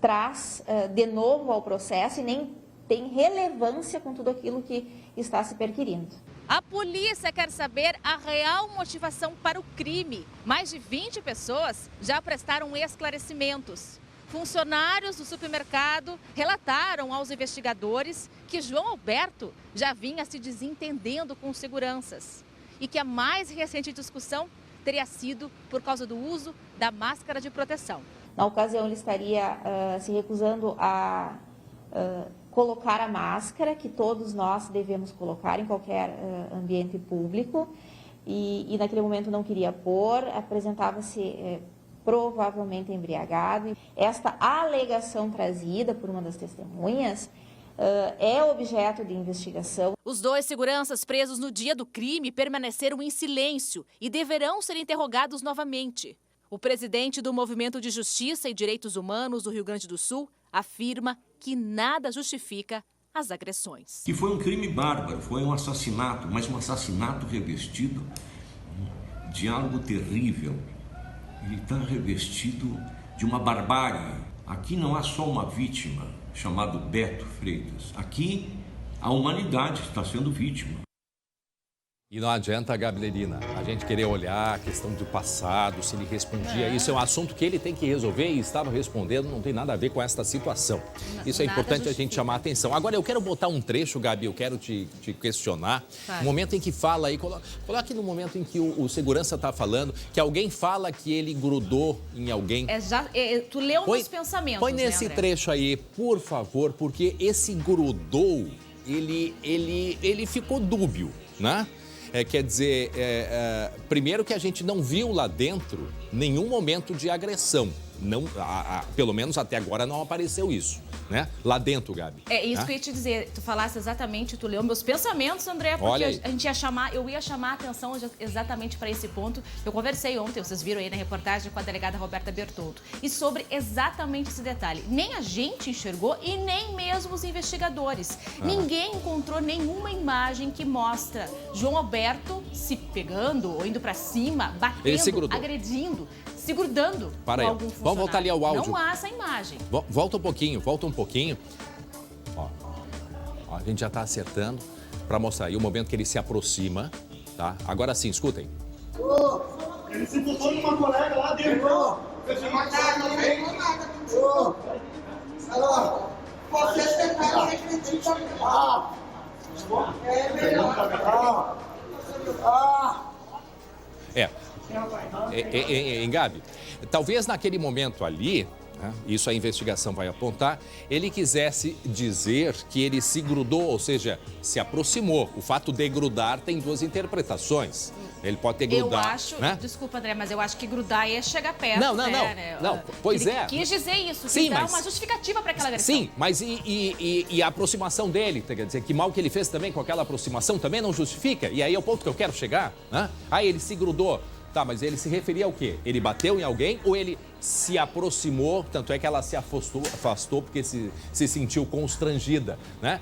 traz de novo ao processo e nem tem relevância com tudo aquilo que está se perquirindo. A polícia quer saber a real motivação para o crime. Mais de 20 pessoas já prestaram esclarecimentos. Funcionários do supermercado relataram aos investigadores que João Alberto já vinha se desentendendo com seguranças e que a mais recente discussão teria sido por causa do uso da máscara de proteção. Na ocasião, ele estaria se recusando a colocar a máscara, que todos nós devemos colocar em qualquer ambiente público, e naquele momento não queria pôr, apresentava-se provavelmente embriagado. Esta alegação trazida por uma das testemunhas é objeto de investigação. Os 2 seguranças presos no dia do crime permaneceram em silêncio e deverão ser interrogados novamente. O presidente do Movimento de Justiça e Direitos Humanos do Rio Grande do Sul afirma que nada justifica as agressões. Que foi um crime bárbaro, foi um assassinato, mas um assassinato revestido de algo terrível. Ele está revestido de uma barbárie. Aqui não há só uma vítima, chamado Beto Freitas. Aqui a humanidade está sendo vítima. E não adianta, Gabrielina, a gente querer olhar a questão do passado, se ele respondia. Isso é um assunto que ele tem que resolver e estava respondendo, não tem nada a ver com esta situação. Isso é importante a gente chamar a atenção. Agora, eu quero botar um trecho, Gabi, eu quero te questionar. O momento em que fala aí, coloque no momento em que o segurança está falando, que alguém fala que ele grudou em alguém. Tu leu meus pensamentos, põe nesse trecho aí, por favor, porque esse grudou, ele ficou dúbio, né? Quer dizer, primeiro que a gente não viu lá dentro nenhum momento de agressão. Não, pelo menos até agora não apareceu isso, né? Lá dentro, Gabi. É isso que eu ia te dizer. Tu falasse exatamente, tu leu meus pensamentos, André, porque a gente eu ia chamar a atenção exatamente para esse ponto. Eu conversei ontem, vocês viram aí na reportagem com a delegada Roberta Bertoldo, e sobre exatamente esse detalhe. Nem a gente enxergou e nem mesmo os investigadores. Ninguém encontrou nenhuma imagem que mostra João Alberto se pegando ou indo para cima, batendo, agredindo, se grudando com algum funcionário. Vamos voltar ali ao áudio. Não há essa imagem. Volta um pouquinho. Ó, a gente já está acertando para mostrar aí o momento que ele se aproxima, tá? Agora sim, escutem. Ele se botou numa colega lá dentro. Vocês tentaram regredir para Gabi, talvez naquele momento ali, né, isso a investigação vai apontar, ele quisesse dizer que ele se grudou, ou seja, se aproximou. O fato de grudar tem 2 interpretações. Ele pode ter grudado. Eu acho, né? Desculpa, André, mas eu acho que grudar é chegar perto. Não, pois ele quis dizer isso, sim, dar uma justificativa para aquela agressão. Sim, mas e a aproximação dele? Quer dizer, que mal que ele fez também com aquela aproximação também não justifica? E aí é o ponto que eu quero chegar, né? Aí ele se grudou. Tá, mas ele se referia ao quê? Ele bateu em alguém ou ele se aproximou, tanto é que ela se afastou porque se sentiu constrangida, né?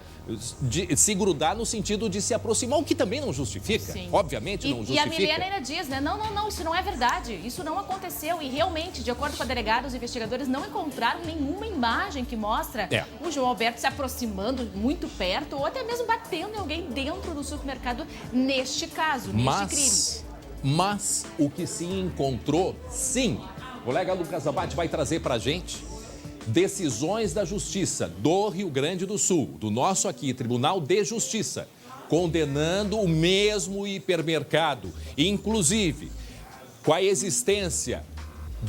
Se grudar no sentido de se aproximar, o que também não justifica. Sim. Obviamente não justifica. E a Milena ainda diz, né? Não, isso não é verdade. Isso não aconteceu. E realmente, de acordo com a delegada, os investigadores não encontraram nenhuma imagem que mostra o João Alberto se aproximando muito perto ou até mesmo batendo em alguém dentro do supermercado neste caso, neste crime. Mas o que se encontrou, sim, o colega Lucas Abate vai trazer pra gente, decisões da Justiça do Rio Grande do Sul, do nosso aqui, Tribunal de Justiça, condenando o mesmo hipermercado, inclusive com a existência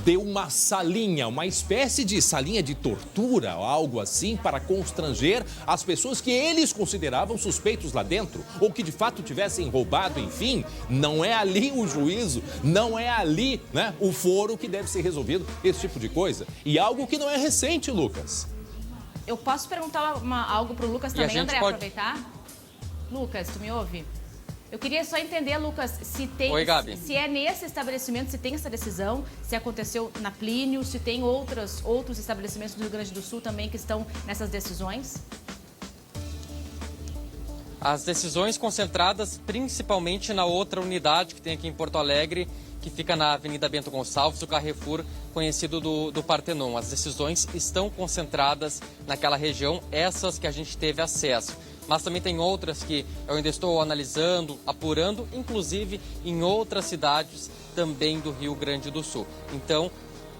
de uma salinha, uma espécie de salinha de tortura, algo assim, para constranger as pessoas que eles consideravam suspeitos lá dentro, ou que de fato tivessem roubado, enfim. Não é ali o juízo, não é ali, né, o foro que deve ser resolvido esse tipo de coisa. E algo que não é recente, Lucas. Eu posso perguntar algo para o Lucas também, André, pode... aproveitar? Lucas, tu me ouve? Eu queria só entender, Lucas, se tem, Oi, Gabi. se é nesse estabelecimento, se tem essa decisão, se aconteceu na Plínio, se tem outros estabelecimentos do Rio Grande do Sul também que estão nessas decisões? As decisões concentradas principalmente na outra unidade que tem aqui em Porto Alegre, que fica na Avenida Bento Gonçalves, o Carrefour, conhecido do Partenon. As decisões estão concentradas naquela região, essas que a gente teve acesso. Mas também tem outras que eu ainda estou analisando, apurando, inclusive em outras cidades também do Rio Grande do Sul. Então,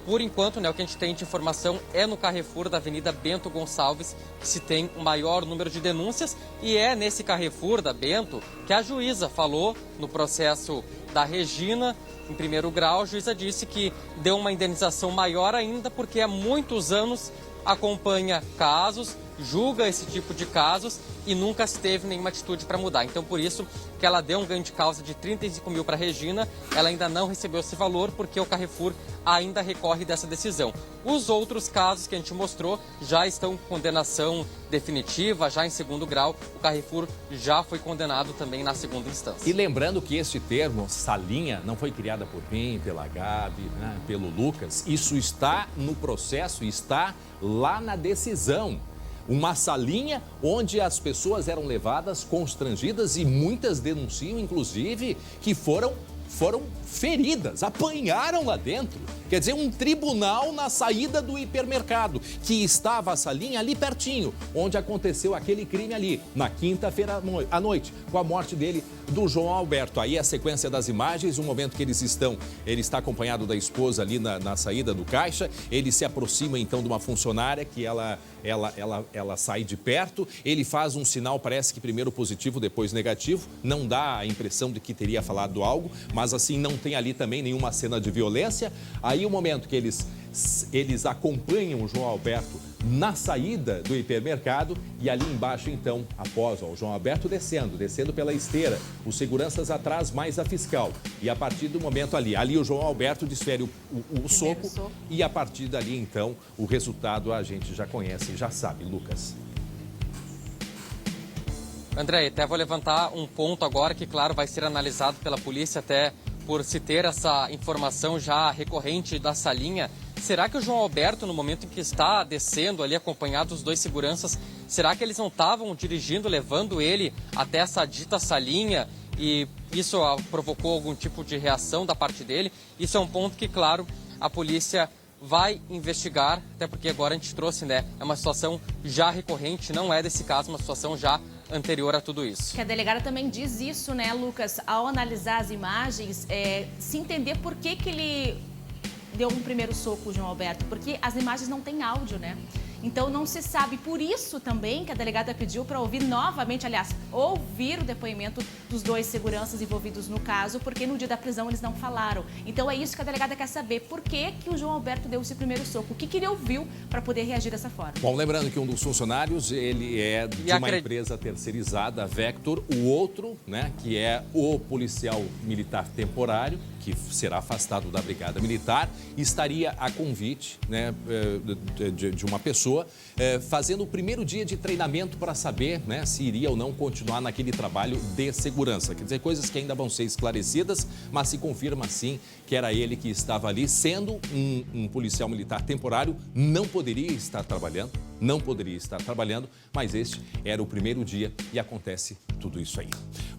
por enquanto, né, o que a gente tem de informação é no Carrefour da Avenida Bento Gonçalves que se tem o maior número de denúncias, e é nesse Carrefour da Bento que a juíza falou no processo da Regina. Em primeiro grau, a juíza disse que deu uma indenização maior ainda porque há muitos anos acompanha casos, julga esse tipo de casos e nunca se teve nenhuma atitude para mudar. Então, por isso que ela deu um ganho de causa de 35 mil para a Regina, ela ainda não recebeu esse valor porque o Carrefour ainda recorre dessa decisão. Os outros casos que a gente mostrou já estão com condenação definitiva, já em segundo grau. O Carrefour já foi condenado também na segunda instância. E lembrando que este termo, salinha, não foi criada por mim, pela Gabi, né, pelo Lucas. Isso está no processo, está lá na decisão. Uma salinha onde as pessoas eram levadas, constrangidas, e muitas denunciam, inclusive, que foram feridas, apanharam lá dentro. Quer dizer, um tribunal na saída do hipermercado, que estava a salinha ali pertinho, onde aconteceu aquele crime ali, na quinta-feira à noite, com a morte dele, do João Alberto. Aí a sequência das imagens, o momento que ele está acompanhado da esposa ali na saída do caixa, ele se aproxima então de uma funcionária que ela sai de perto, ele faz um sinal, parece que primeiro positivo, depois negativo, não dá a impressão de que teria falado algo, mas assim não tem ali também nenhuma cena de violência. Aí o momento que eles acompanham o João Alberto na saída do hipermercado, e ali embaixo então, após o João Alberto descendo pela esteira, os seguranças atrás, mais a fiscal, e a partir do momento ali o João Alberto desfere o soco, e a partir dali então o resultado a gente já conhece, já sabe, Lucas. André, até vou levantar um ponto agora que, claro, vai ser analisado pela polícia, até por se ter essa informação já recorrente da salinha. Será que o João Alberto, no momento em que está descendo ali, acompanhado dos dois seguranças, será que eles não estavam dirigindo, levando ele até essa dita salinha, e isso provocou algum tipo de reação da parte dele? Isso é um ponto que, claro, a polícia vai investigar, até porque agora a gente trouxe, né, é uma situação já recorrente, não é desse caso, uma situação já anterior a tudo isso. Que a delegada também diz isso, né, Lucas, ao analisar as imagens, se entender por que ele deu um primeiro soco, o João Alberto, porque as imagens não têm áudio, né? Então não se sabe, por isso também que a delegada pediu para ouvir novamente, aliás, ouvir o depoimento dos dois seguranças envolvidos no caso, porque no dia da prisão eles não falaram. Então é isso que a delegada quer saber, por que o João Alberto deu esse primeiro soco, o que ele ouviu para poder reagir dessa forma. Bom, lembrando que um dos funcionários, ele é de uma empresa terceirizada, a Vector, o outro, né, que é o policial militar temporário, que será afastado da Brigada Militar, estaria a convite, né, de uma pessoa fazendo o primeiro dia de treinamento para saber, né, se iria ou não continuar naquele trabalho de segurança. Quer dizer, coisas que ainda vão ser esclarecidas, mas se confirma sim que era ele que estava ali, sendo um policial militar temporário, não poderia estar trabalhando, mas este era o primeiro dia e acontece tudo isso aí.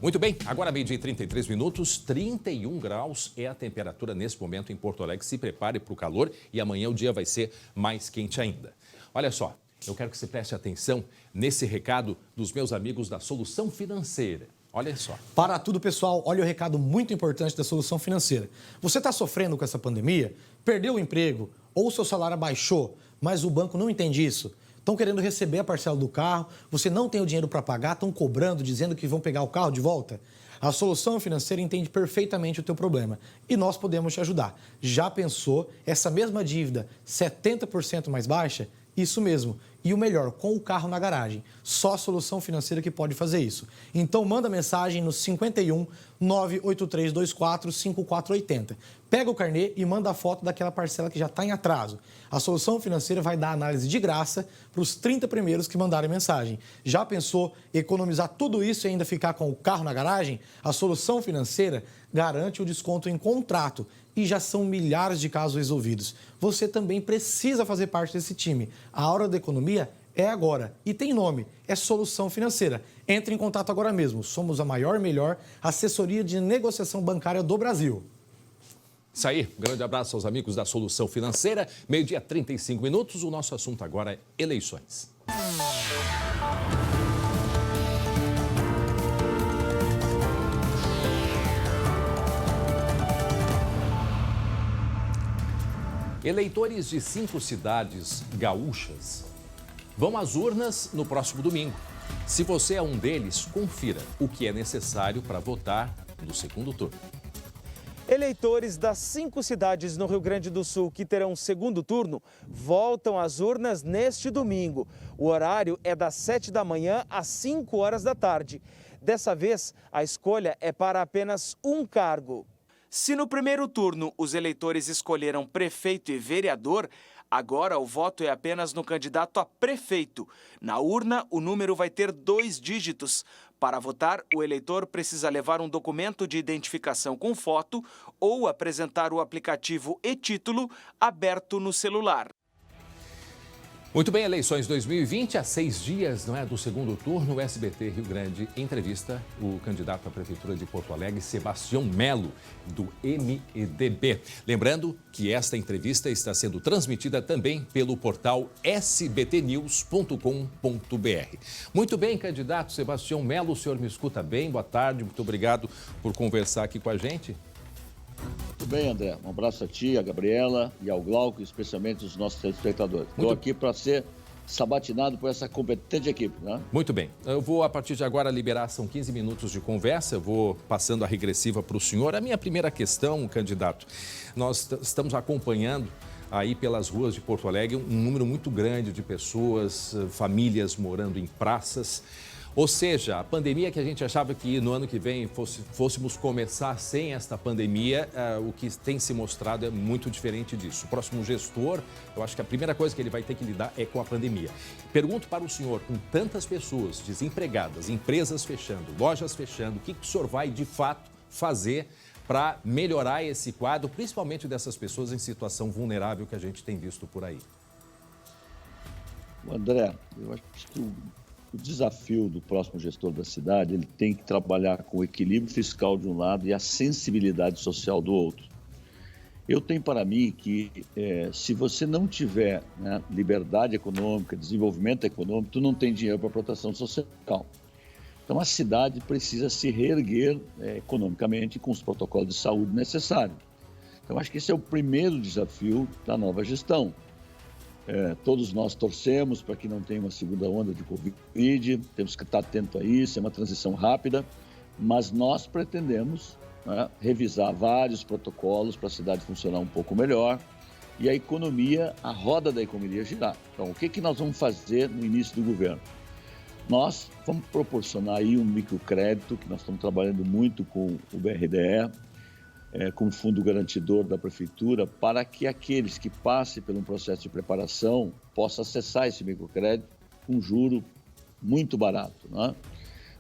Muito bem, agora meio-dia e 33 minutos, 31 graus é a temperatura nesse momento em Porto Alegre. Se prepare para o calor e amanhã o dia vai ser mais quente ainda. Olha só, eu quero que você preste atenção nesse recado dos meus amigos da Solução Financeira. Olha só. Para tudo, pessoal, olha o recado muito importante da Solução Financeira. Você está sofrendo com essa pandemia? Perdeu o emprego Ou seu salário abaixou, mas o banco não entende isso. Estão querendo receber a parcela do carro, você não tem o dinheiro para pagar, estão cobrando, dizendo que vão pegar o carro de volta. A Solução Financeira entende perfeitamente o teu problema e nós podemos te ajudar. Já pensou essa mesma dívida 70% mais baixa? Isso mesmo. E o melhor, com o carro na garagem. Só a Solução Financeira que pode fazer isso. Então manda mensagem no 51 98324 5480. Pega o carnê e manda a foto daquela parcela que já está em atraso. A Solução Financeira vai dar análise de graça para os 30 primeiros que mandarem mensagem. Já pensou economizar tudo isso e ainda ficar com o carro na garagem? A Solução Financeira garante o desconto em contrato e já são milhares de casos resolvidos. Você também precisa fazer parte desse time. A hora da economia é agora e tem nome, é Solução Financeira. Entre em contato agora mesmo. Somos a maior e melhor assessoria de negociação bancária do Brasil. Isso aí, um grande abraço aos amigos da Solução Financeira. 12h 35 minutos, o nosso assunto agora é eleições. Eleitores de 5 cidades gaúchas vão às urnas no próximo domingo. Se você é um deles, confira o que é necessário para votar no segundo turno. Eleitores das 5 cidades no Rio Grande do Sul que terão segundo turno voltam às urnas neste domingo. O horário é das 7 da manhã às 5 horas da tarde. Dessa vez, a escolha é para apenas um cargo. Se no primeiro turno os eleitores escolheram prefeito e vereador, agora o voto é apenas no candidato a prefeito. Na urna, o número vai ter 2 dígitos. Para votar, o eleitor precisa levar um documento de identificação com foto ou apresentar o aplicativo e-título aberto no celular. Muito bem, eleições 2020, há 6 dias, não é, do segundo turno, o SBT Rio Grande entrevista o candidato à Prefeitura de Porto Alegre, Sebastião Melo, do MDB. Lembrando que esta entrevista está sendo transmitida também pelo portal sbtnews.com.br. Muito bem, candidato Sebastião Melo, o senhor me escuta bem? Boa tarde, muito obrigado por conversar aqui com a gente. Tudo bem, André. Um abraço a ti, a Gabriela e ao Glauco, especialmente os nossos telespectadores. Estou aqui para ser sabatinado por essa competente equipe, né? Muito bem. Eu vou, a partir de agora, liberar, são 15 minutos de conversa. Eu vou passando a regressiva para o senhor. A minha primeira questão, candidato, nós estamos acompanhando aí pelas ruas de Porto Alegre um número muito grande de pessoas, famílias morando em praças. Ou seja, a pandemia que a gente achava que no ano que vem fôssemos começar sem esta pandemia, o que tem se mostrado é muito diferente disso. O próximo gestor, eu acho que a primeira coisa que ele vai ter que lidar é com a pandemia. Pergunto para o senhor, com tantas pessoas desempregadas, empresas fechando, lojas fechando, o que o senhor vai de fato fazer para melhorar esse quadro, principalmente dessas pessoas em situação vulnerável que a gente tem visto por aí? André, eu acho que o desafio do próximo gestor da cidade, ele tem que trabalhar com o equilíbrio fiscal de um lado e a sensibilidade social do outro. Eu tenho para mim que se você não tiver, né, liberdade econômica, desenvolvimento econômico, tu não tem dinheiro para proteção social. Então a cidade precisa se reerguer economicamente com os protocolos de saúde necessários. Então acho que esse é o primeiro desafio da nova gestão. Todos nós torcemos para que não tenha uma segunda onda de Covid, temos que estar atento a isso, é uma transição rápida, mas nós pretendemos, né, revisar vários protocolos para a cidade funcionar um pouco melhor e a economia, a roda da economia girar. Então, o que nós vamos fazer no início do governo? Nós vamos proporcionar aí um microcrédito, que nós estamos trabalhando muito com o BRDE, com o fundo garantidor da prefeitura, para que aqueles que passem por um processo de preparação possam acessar esse microcrédito com juro muito barato, né?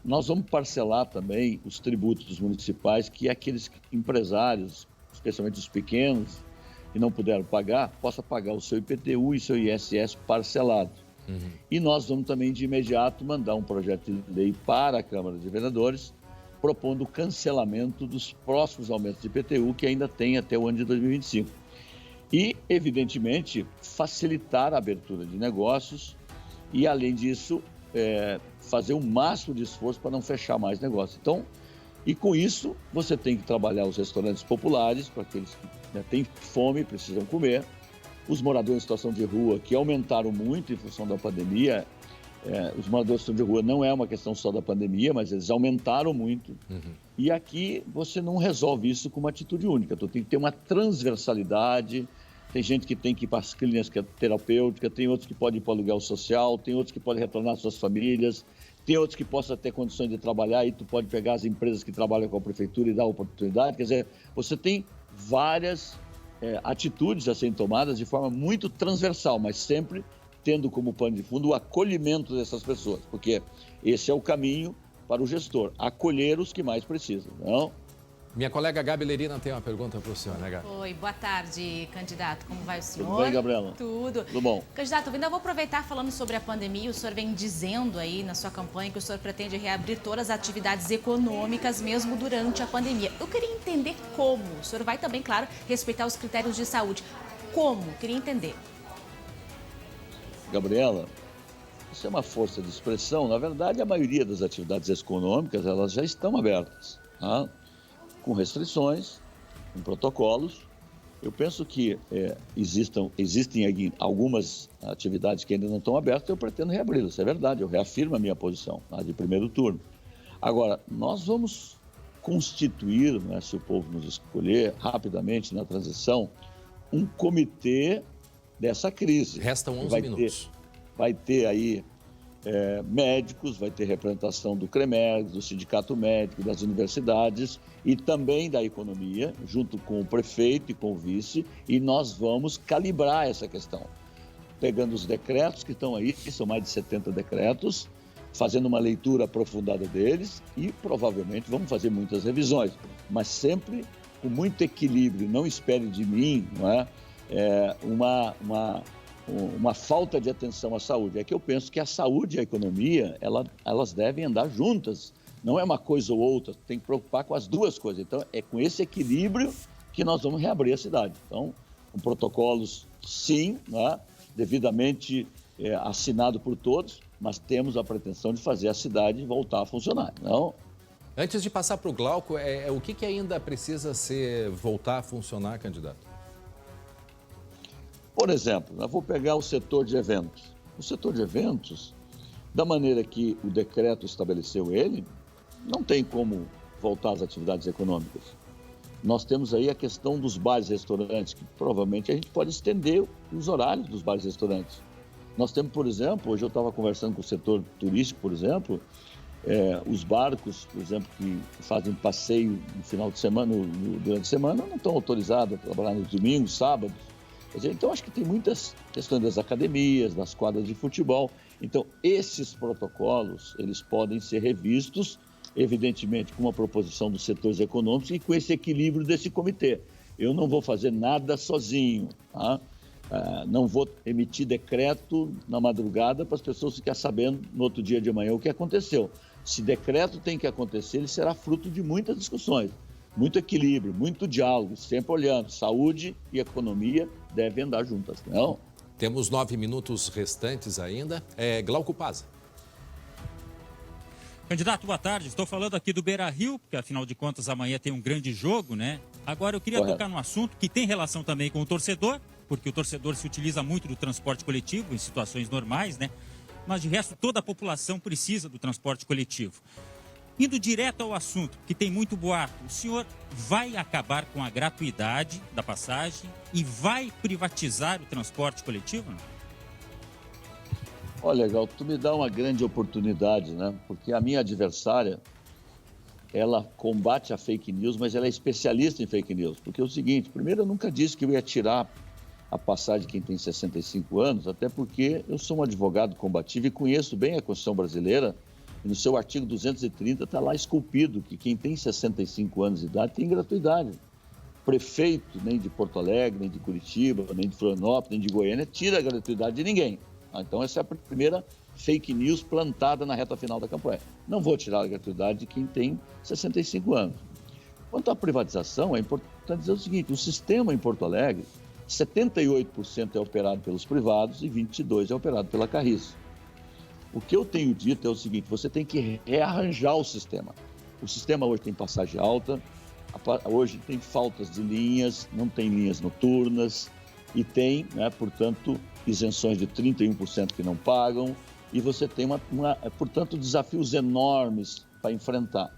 Nós vamos parcelar também os tributos dos municipais, que aqueles empresários, especialmente os pequenos, que não puderam pagar, possam pagar o seu IPTU e seu ISS parcelado. E nós vamos também de imediato mandar um projeto de lei para a Câmara de Vereadores, propondo o cancelamento dos próximos aumentos de IPTU que ainda tem até o ano de 2025. E, evidentemente, facilitar a abertura de negócios e, além disso, fazer o máximo de esforço para não fechar mais negócios. Então, e com isso, você tem que trabalhar os restaurantes populares, para aqueles que têm fome, precisam comer, os moradores em situação de rua, que aumentaram muito em função da pandemia. Os moradores em situação de rua não é uma questão só da pandemia, mas eles aumentaram muito. E aqui você não resolve isso com uma atitude única. Tu tem que ter uma transversalidade. Tem gente que tem que ir para as clínicas terapêuticas, tem outros que podem ir para o aluguel social, tem outros que podem retornar às suas famílias, tem outros que possam ter condições de trabalhar e tu pode pegar as empresas que trabalham com a prefeitura e dar oportunidade. Quer dizer, você tem várias atitudes a serem tomadas de forma muito transversal, mas sempre tendo como pano de fundo o acolhimento dessas pessoas, porque esse é o caminho para o gestor, acolher os que mais precisam, não? Minha colega Gabi Lerina tem uma pergunta para o senhor, né, Gabi? Oi, boa tarde, candidato. Como vai o senhor? Tudo bem, Gabriela? Tudo. Tudo bom. Candidato, ainda vou aproveitar falando sobre a pandemia. O senhor vem dizendo aí na sua campanha que o senhor pretende reabrir todas as atividades econômicas mesmo durante a pandemia. Eu queria entender como. O senhor vai também, claro, respeitar os critérios de saúde. Como? Queria entender. Gabriela, isso é uma força de expressão. Na verdade, a maioria das atividades econômicas, elas já estão abertas, tá? Com restrições, com protocolos. Eu penso que existem algumas atividades que ainda não estão abertas e eu pretendo reabri-las, isso é verdade, eu reafirmo a minha posição, tá, de primeiro turno. Agora, nós vamos constituir, né, se o povo nos escolher, rapidamente na transição, um comitê dessa crise. Restam 11 minutos. Vai ter aí médicos, vai ter representação do CREMERG, do Sindicato Médico, das universidades e também da economia, junto com o prefeito e com o vice, e nós vamos calibrar essa questão, pegando os decretos que estão aí, que são mais de 70 decretos, fazendo uma leitura aprofundada deles e provavelmente vamos fazer muitas revisões, mas sempre com muito equilíbrio. Não espere de mim, não é? Uma falta de atenção à saúde. É que eu penso que a saúde e a economia, elas devem andar juntas. Não é uma coisa ou outra, tem que preocupar com as duas coisas. Então, é com esse equilíbrio que nós vamos reabrir a cidade. Então, com protocolos, sim, né? Devidamente assinado por todos, mas temos a pretensão de fazer a cidade voltar a funcionar. Não? Antes de passar para o Glauco, o que ainda precisa voltar a funcionar, candidato? Por exemplo, eu vou pegar o setor de eventos. O setor de eventos, da maneira que o decreto estabeleceu ele, não tem como voltar às atividades econômicas. Nós temos aí a questão dos bares e restaurantes, que provavelmente a gente pode estender os horários dos bares e restaurantes. Nós temos, por exemplo, hoje eu estava conversando com o setor turístico, por exemplo, os barcos, por exemplo, que fazem passeio no final de semana, durante a semana, não estão autorizados a trabalhar nos domingos, sábados. Então, acho que tem muitas questões das academias, das quadras de futebol. Então, esses protocolos, eles podem ser revistos, evidentemente, com uma proposição dos setores econômicos e com esse equilíbrio desse comitê. Eu não vou fazer nada sozinho, tá? Não vou emitir decreto na madrugada para as pessoas ficarem sabendo no outro dia de manhã o que aconteceu. Se decreto tem que acontecer, ele será fruto de muitas discussões. Muito equilíbrio, muito diálogo, sempre olhando. Saúde e economia devem andar juntas, não? Temos 9 minutos restantes ainda. Glauco Pazza. Candidato, boa tarde. Estou falando aqui do Beira-Rio, porque afinal de contas amanhã tem um grande jogo, né? Agora eu queria tocar num assunto que tem relação também com o torcedor, porque o torcedor se utiliza muito do transporte coletivo em situações normais, né? Mas de resto toda a população precisa do transporte coletivo. Indo direto ao assunto, que tem muito boato, o senhor vai acabar com a gratuidade da passagem e vai privatizar o transporte coletivo? Não? Olha, Gal, tu me dá uma grande oportunidade, né? Porque a minha adversária, ela combate a fake news, mas ela é especialista em fake news. Porque é o seguinte, primeiro eu nunca disse que eu ia tirar a passagem de quem tem 65 anos, até porque eu sou um advogado combativo e conheço bem a Constituição brasileira. E no seu artigo 230 está lá esculpido que quem tem 65 anos de idade tem gratuidade. Prefeito, nem de Porto Alegre, nem de Curitiba, nem de Florianópolis, nem de Goiânia, tira a gratuidade de ninguém. Então essa é a primeira fake news plantada na reta final da campanha. Não vou tirar a gratuidade de quem tem 65 anos. Quanto à privatização, é importante dizer o seguinte, o sistema em Porto Alegre, 78% é operado pelos privados e 22% é operado pela Carris. O que eu tenho dito é o seguinte, você tem que rearranjar o sistema. O sistema hoje tem passagem alta, hoje tem faltas de linhas, não tem linhas noturnas, e tem, né, portanto, isenções de 31% que não pagam, e você tem, portanto, desafios enormes para enfrentar.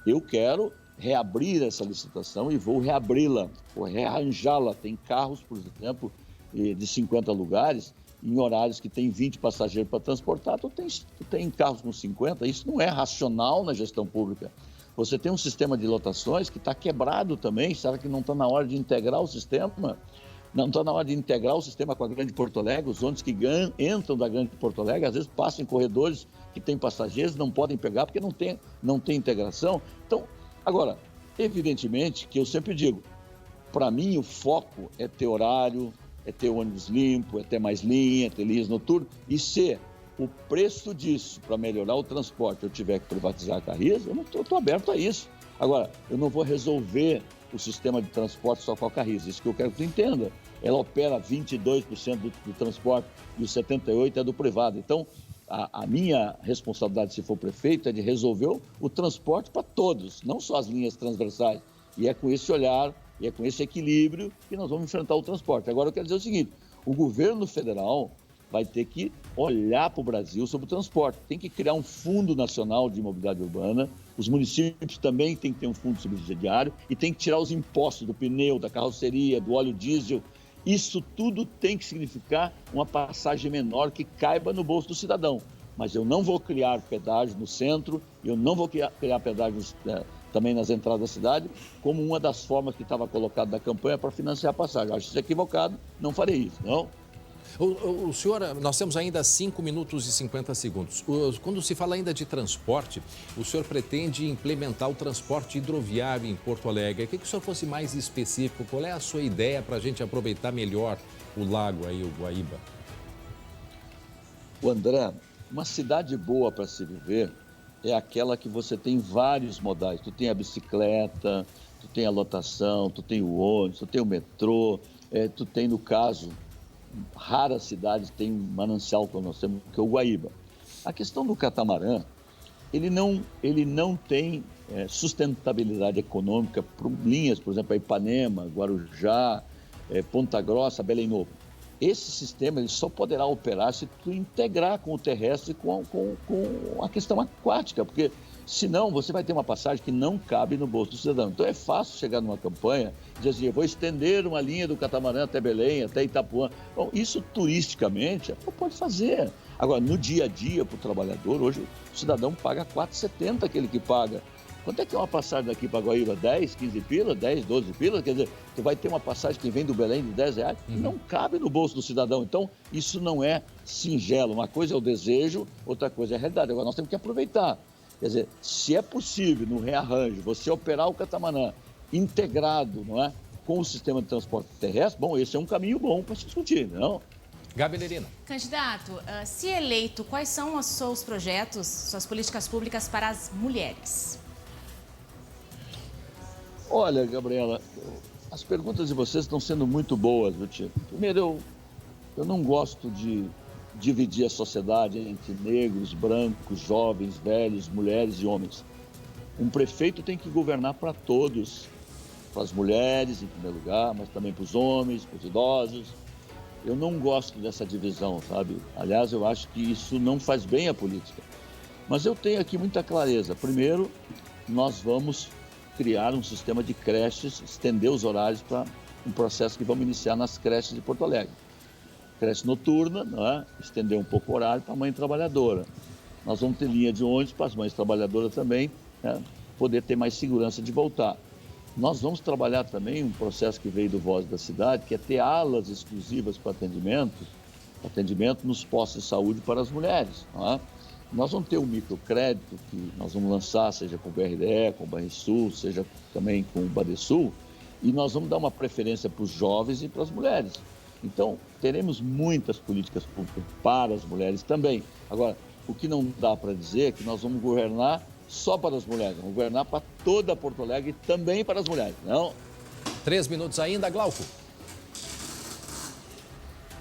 Eu quero reabrir essa licitação e vou reabri-la, vou rearranjá-la. Tem carros, por exemplo, de 50 lugares, em horários que tem 20 passageiros para transportar, tu tem carros com 50, isso não é racional na gestão pública. Você tem um sistema de lotações que está quebrado também, será que não está na hora de integrar o sistema? Não está na hora de integrar o sistema com a Grande Porto Alegre, os ônibus que entram da Grande Porto Alegre, às vezes passam em corredores que tem passageiros, não podem pegar porque não tem integração. Então, agora, evidentemente que eu sempre digo, para mim o foco é ter horário, é ter ônibus limpo, é ter mais linha, é ter linhas noturnas, e se o preço disso, para melhorar o transporte, eu tiver que privatizar a Carris, eu estou aberto a isso. Agora, eu não vou resolver o sistema de transporte só com a Carris, isso que eu quero que tu entenda. Ela opera 22% do transporte e os 78% é do privado. Então, a minha responsabilidade, se for prefeito, é de resolver o transporte para todos, não só as linhas transversais. E é com esse olhar, e é com esse equilíbrio que nós vamos enfrentar o transporte. Agora, eu quero dizer o seguinte, o governo federal vai ter que olhar para o Brasil sobre o transporte. Tem que criar um Fundo Nacional de Mobilidade Urbana, os municípios também têm que ter um fundo subsidiário e tem que tirar os impostos do pneu, da carroceria, do óleo diesel. Isso tudo tem que significar uma passagem menor que caiba no bolso do cidadão. Mas eu não vou criar pedágios no centro, eu não vou criar pedágios também nas entradas da cidade, como uma das formas que estava colocada na campanha para financiar a passagem. Acho isso equivocado, não farei isso, não. O senhor, nós temos ainda 5 minutos e 50 segundos. Quando se fala ainda de transporte, o senhor pretende implementar o transporte hidroviário em Porto Alegre. Eu queria que o senhor fosse mais específico. Qual é a sua ideia para a gente aproveitar melhor o lago aí, o Guaíba? O André, uma cidade boa para se viver é aquela que você tem vários modais. Tu tem a bicicleta, tu tem a lotação, tu tem o ônibus, tu tem o metrô, tu tem, no caso, raras cidades têm um manancial que nós temos, que é o Guaíba. A questão do catamarã, ele não tem sustentabilidade econômica para linhas, por exemplo, a Ipanema, Guarujá, Ponta Grossa, Belém Novo. Esse sistema ele só poderá operar se tu integrar com o terrestre com a questão aquática, porque senão você vai ter uma passagem que não cabe no bolso do cidadão. Então é fácil chegar numa campanha e dizer assim, eu vou estender uma linha do catamarã até Belém, até Itapuã. Bom, isso turisticamente pode fazer. Agora, no dia a dia, para o trabalhador, hoje o cidadão paga R$ 4,70 aquele que paga. Quanto é que é uma passagem daqui para Guaíba? 10, 15 pila, 10, 12 pila? Quer dizer, tu vai ter uma passagem que vem do Belém de R$10, não cabe no bolso do cidadão. Então, isso não é singelo. Uma coisa é o desejo, outra coisa é a realidade. Agora, nós temos que aproveitar. Quer dizer, se é possível, no rearranjo, você operar o catamarã integrado, não é, com o sistema de transporte terrestre, bom, esse é um caminho bom para se discutir, não? Gabi Lerina. Candidato, se eleito, quais são os seus projetos, suas políticas públicas para as mulheres? Olha, Gabriela, as perguntas de vocês estão sendo muito boas, viu, Tio? Primeiro, eu não gosto de dividir a sociedade entre negros, brancos, jovens, velhos, mulheres e homens. Um prefeito tem que governar para todos, para as mulheres, em primeiro lugar, mas também para os homens, para os idosos. Eu não gosto dessa divisão, sabe? Aliás, eu acho que isso não faz bem à política. Mas eu tenho aqui muita clareza. Primeiro, nós vamos criar um sistema de creches, estender os horários para um processo que vamos iniciar nas creches de Porto Alegre. Creche noturna, não é? Estender um pouco o horário para a mãe trabalhadora. Nós vamos ter linha de ônibus para as mães trabalhadoras também, né? Poder ter mais segurança de voltar. Nós vamos trabalhar também um processo que veio do Voz da Cidade, que é ter alas exclusivas para atendimento nos postos de saúde para as mulheres. Não é? Nós vamos ter um microcrédito que nós vamos lançar, seja com o BRDE, com o Banrisul, seja também com o Badesul, e nós vamos dar uma preferência para os jovens e para as mulheres. Então, teremos muitas políticas públicas para as mulheres também. Agora, o que não dá para dizer é que nós vamos governar só para as mulheres, vamos governar para toda Porto Alegre e também para as mulheres, não? 3 minutos ainda, Glauco.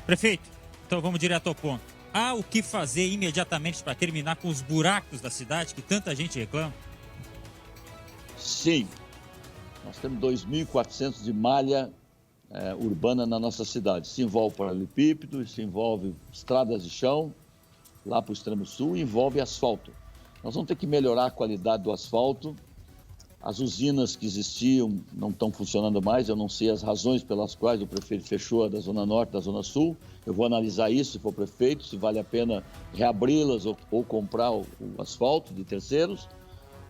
Prefeito, então vamos direto ao ponto. Há o que fazer imediatamente para terminar com os buracos da cidade que tanta gente reclama? Sim. Nós temos 2.400 de malha urbana na nossa cidade. Se envolve paralelepípedo, se envolve estradas de chão, lá para o extremo sul, e envolve asfalto. Nós vamos ter que melhorar a qualidade do asfalto. As usinas que existiam não estão funcionando mais, eu não sei as razões pelas quais o prefeito fechou a da Zona Norte, da Zona Sul. Eu vou analisar isso, se for prefeito, se vale a pena reabri-las ou comprar o asfalto de terceiros.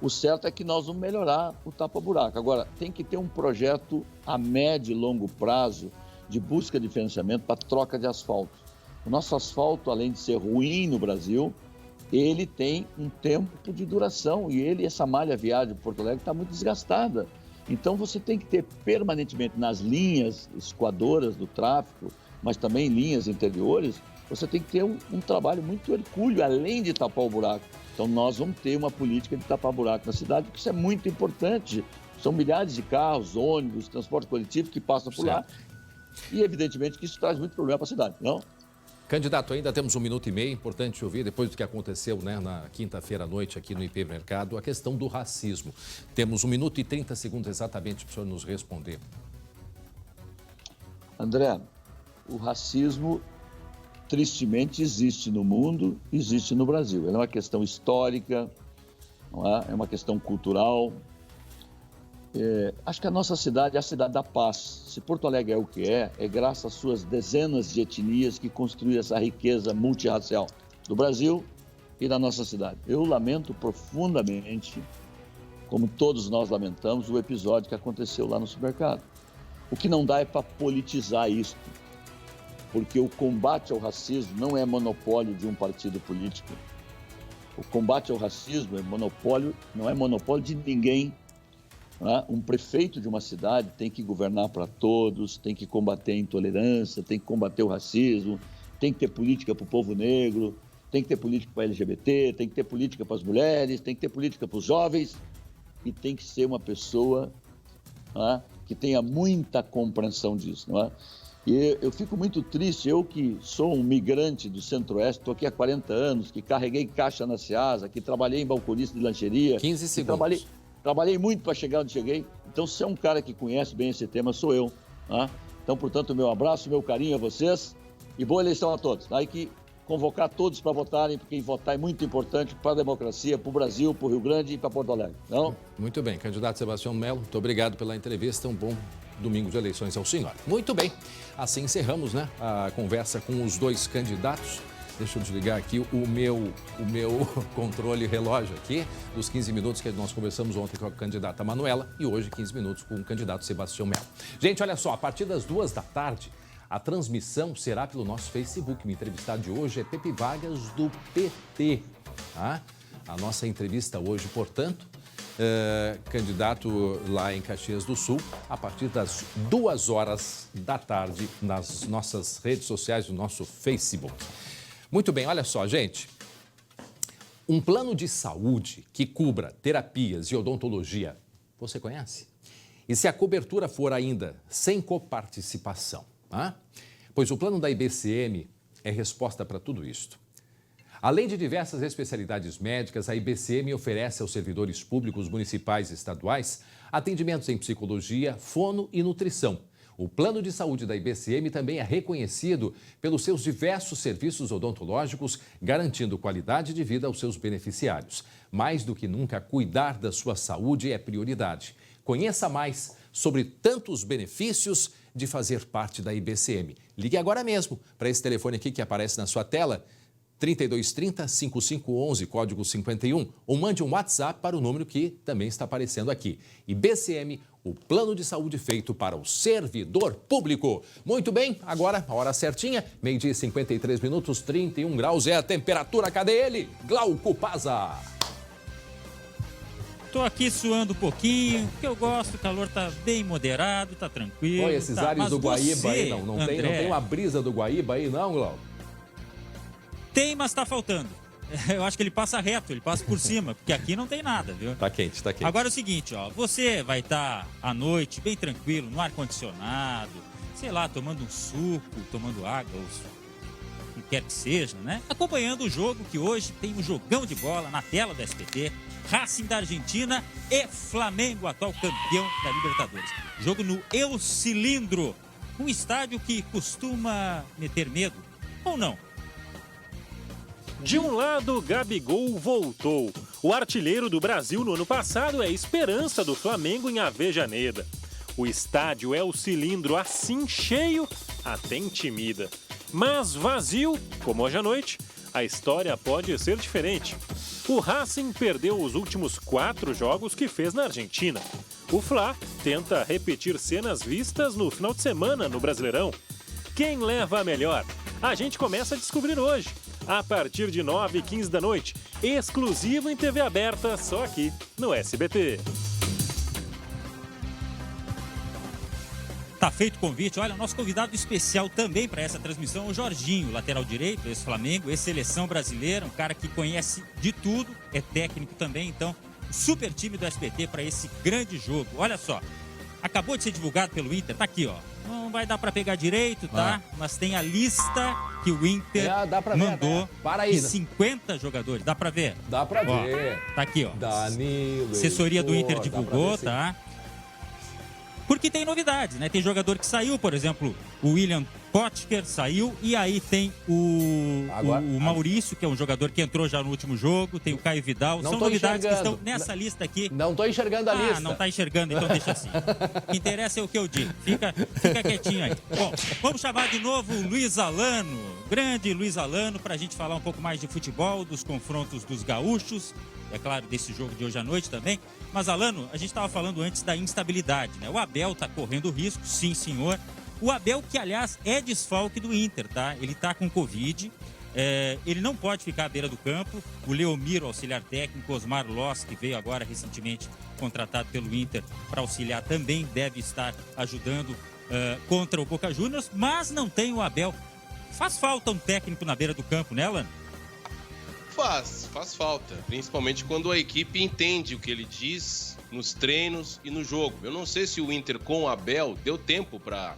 O certo é que nós vamos melhorar o tapa-buraco. Agora, tem que ter um projeto a médio e longo prazo de busca de financiamento para troca de asfalto. O nosso asfalto, além de ser ruim no Brasil, ele tem um tempo de duração e essa malha viária de Porto Alegre está muito desgastada. Então você tem que ter permanentemente nas linhas escoadoras do tráfego, mas também linhas interiores, você tem que ter um trabalho muito hercúleo, além de tapar o buraco. Então nós vamos ter uma política de tapar buraco na cidade, porque isso é muito importante. São milhares de carros, ônibus, transporte coletivo que passam por lá. E evidentemente que isso traz muito problema para a cidade, não? Candidato, ainda temos 1 minuto e meio, importante ouvir, depois do que aconteceu, né, na quinta-feira à noite aqui no Hipermercado, a questão do racismo. Temos 1 minuto e 30 segundos exatamente para o senhor nos responder. André, o racismo, tristemente, existe no mundo, existe no Brasil. Ele é uma questão histórica, não é? É uma questão cultural. Acho que a nossa cidade é a cidade da paz. Se Porto Alegre é o que é graças às suas dezenas de etnias que construíram essa riqueza multirracial do Brasil e da nossa cidade. Eu lamento profundamente, como todos nós lamentamos, o episódio que aconteceu lá no supermercado. O que não dá é para politizar isso, porque o combate ao racismo não é monopólio de um partido político. O combate ao racismo não é monopólio de ninguém. Um prefeito de uma cidade tem que governar para todos, tem que combater a intolerância, tem que combater o racismo, tem que ter política para o povo negro, tem que ter política para LGBT, tem que ter política para as mulheres, tem que ter política para os jovens e tem que ser uma pessoa que tenha muita compreensão disso. Não é? E eu fico muito triste, eu que sou um migrante do Centro-Oeste, estou aqui há 40 anos, que carreguei caixa na Ceasa, que trabalhei em balconista de lancheria. 15 segundos. Trabalhei muito para chegar onde cheguei, então se é um cara que conhece bem esse tema, sou eu. Então, portanto, meu abraço, meu carinho a vocês e boa eleição a todos. Aí que convocar todos para votarem, porque votar é muito importante para a democracia, para o Brasil, para o Rio Grande e para Porto Alegre. Não? Muito bem, candidato Sebastião Melo, muito obrigado pela entrevista, um bom domingo de eleições ao senhor. Muito bem, assim encerramos, né, a conversa com os dois candidatos. Deixa eu desligar aqui o meu controle relógio aqui, dos 15 minutos que nós conversamos ontem com a candidata Manuela e hoje 15 minutos com o candidato Sebastião Melo. Gente, olha só, a partir das 2 da tarde, a transmissão será pelo nosso Facebook. Minha entrevistada de hoje é Pepe Vargas, do PT. Tá? A nossa entrevista hoje, portanto, candidato lá em Caxias do Sul, a partir das 2 horas da tarde, nas nossas redes sociais, no nosso Facebook. Muito bem, olha só, gente. Um plano de saúde que cubra terapias e odontologia, você conhece? E se a cobertura for ainda sem coparticipação? Pois o plano da IBCM é resposta para tudo isto. Além de diversas especialidades médicas, a IBCM oferece aos servidores públicos municipais e estaduais atendimentos em psicologia, fono e nutrição. O plano de saúde da IBCM também é reconhecido pelos seus diversos serviços odontológicos, garantindo qualidade de vida aos seus beneficiários. Mais do que nunca, cuidar da sua saúde é prioridade. Conheça mais sobre tantos benefícios de fazer parte da IBCM. Ligue agora mesmo para esse telefone aqui que aparece na sua tela, 3230-5511, código 51, ou mande um WhatsApp para o número que também está aparecendo aqui. IBCM, o plano de saúde feito para o servidor público. Muito bem, agora a hora certinha, 12h e 53 minutos, 31 graus é a temperatura. Cadê ele? Glauco Paza. Tô aqui suando um pouquinho, porque eu gosto, o calor tá bem moderado, tá tranquilo. Olha esses ares do Guaíba aí, não tem uma brisa do Guaíba aí não, Glauco? Tem, mas tá faltando. Eu acho que ele passa reto, ele passa por cima, porque aqui não tem nada, viu? Tá quente, tá quente. Agora é o seguinte, ó, você vai estar à noite, bem tranquilo, no ar-condicionado, sei lá, tomando um suco, tomando água, ou o que quer que seja, né? Acompanhando o jogo, que hoje tem um jogão de bola na tela do SBT, Racing da Argentina e Flamengo, atual campeão da Libertadores. Jogo no El Cilindro, Um estádio que costuma meter medo, ou não? De um lado, Gabigol voltou. O artilheiro do Brasil no ano passado é a esperança do Flamengo em Avejaneda. O estádio é o cilindro assim cheio, até intimida. Mas vazio, como hoje à noite, a história pode ser diferente. O Racing perdeu os últimos 4 jogos que fez na Argentina. O Fla tenta repetir cenas vistas no final de semana no Brasileirão. Quem leva a melhor? A gente começa a descobrir hoje, a partir de 9h15 da noite, exclusivo em TV aberta, só aqui no SBT. Tá feito o convite. Olha, nosso convidado especial também para essa transmissão é o Jorginho, lateral direito, ex-Flamengo, ex-seleção brasileira, um cara que conhece de tudo, é técnico também, então, super time do SBT para esse grande jogo. Olha só, acabou de ser divulgado pelo Inter, tá aqui, ó. Não vai dar para pegar direito, tá? Mas tem a lista que o Inter mandou, né? Para aí, de 50 jogadores. Dá para ver? Dá para ver. Tá aqui, ó. Danilo. Assessoria do Inter dá divulgou, pra ver, tá? Porque tem novidades, né? Tem jogador que saiu, por exemplo, o William Potker saiu, e aí tem o Maurício, que é um jogador que entrou já no último jogo, tem o Caio Vidal, são novidades que estão nessa lista aqui. Não tô enxergando a lista. Não tá enxergando, então deixa assim. O que interessa é o que eu digo, fica quietinho aí. Bom, vamos chamar de novo o Luiz Alano, grande Luiz Alano, pra gente falar um pouco mais de futebol, dos confrontos dos gaúchos, é claro, desse jogo de hoje à noite também. Mas, Alano, a gente estava falando antes da instabilidade, né? O Abel está correndo risco, sim, senhor. O Abel, que, aliás, é desfalque do Inter, tá? Ele está com Covid, ele não pode ficar à beira do campo. O Leomir, auxiliar técnico, Osmar Loss, que veio agora recentemente contratado pelo Inter para auxiliar, também deve estar ajudando contra o Boca Juniors, mas não tem o Abel. Faz falta um técnico na beira do campo, né, Alano? Faz falta, principalmente quando a equipe entende o que ele diz nos treinos e no jogo. Eu não sei se o Inter com o Abel deu tempo para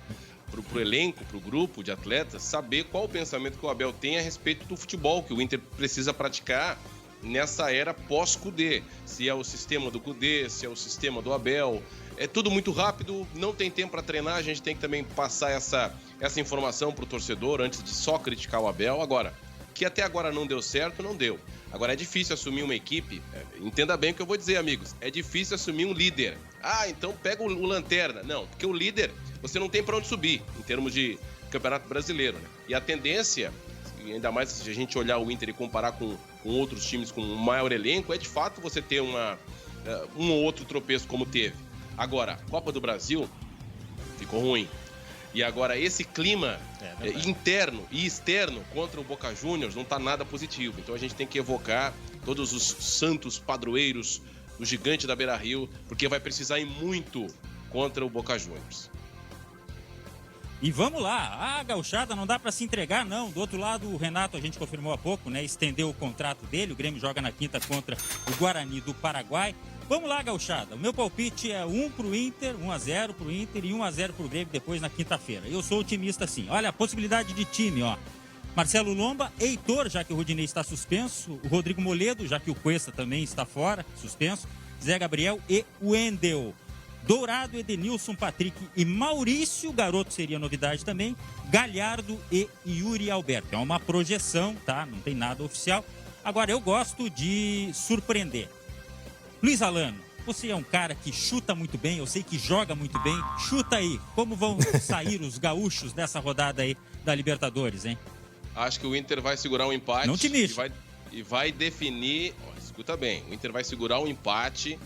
o elenco, para o grupo de atletas, saber qual o pensamento que o Abel tem a respeito do futebol que o Inter precisa praticar nessa era pós-Cudê. Se é o sistema do Cudê, se é o sistema do Abel. É tudo muito rápido, não tem tempo para treinar, a gente tem que também passar essa informação para o torcedor antes de só criticar o Abel. Agora, que até agora não deu certo, não deu. Agora é difícil assumir uma equipe, entenda bem o que eu vou dizer, amigos, é difícil assumir um líder. Então pega o lanterna. Não, porque o líder, você não tem para onde subir, em termos de Campeonato Brasileiro, né? E a tendência, ainda mais se a gente olhar o Inter e comparar com outros times com um maior elenco, é de fato você ter um ou outro tropeço como teve. Agora, Copa do Brasil ficou ruim. E agora esse clima interno e externo contra o Boca Juniors não está nada positivo. Então a gente tem que evocar todos os santos padroeiros do gigante da Beira-Rio, porque vai precisar ir muito contra o Boca Juniors. E vamos lá, a gauchada não dá para se entregar, não. Do outro lado, o Renato, a gente confirmou há pouco, né? Estendeu o contrato dele, o Grêmio joga na quinta contra o Guarani do Paraguai. Vamos lá, gauchada. O meu palpite é 1 pro Inter, 1-0 pro Inter e 1-0 pro Grêmio depois na quinta-feira. Eu sou otimista sim. Olha a possibilidade de time, ó. Marcelo Lomba, Heitor, já que o Rodinei está suspenso, o Rodrigo Moledo, já que o Cuesta também está fora, suspenso, Zé Gabriel e Wendel. Dourado, Edenilson, Patrick e Maurício, garoto seria novidade também, Galhardo e Yuri Alberto. É uma projeção, tá? Não tem nada oficial. Agora, eu gosto de surpreender. Luiz Alano, você é um cara que chuta muito bem, eu sei que joga muito bem. Chuta aí, como vão sair os gaúchos dessa rodada aí da Libertadores, hein? Acho que o Inter vai segurar um empate. Não te mexa. E vai definir... Escuta bem, o Inter vai segurar um empate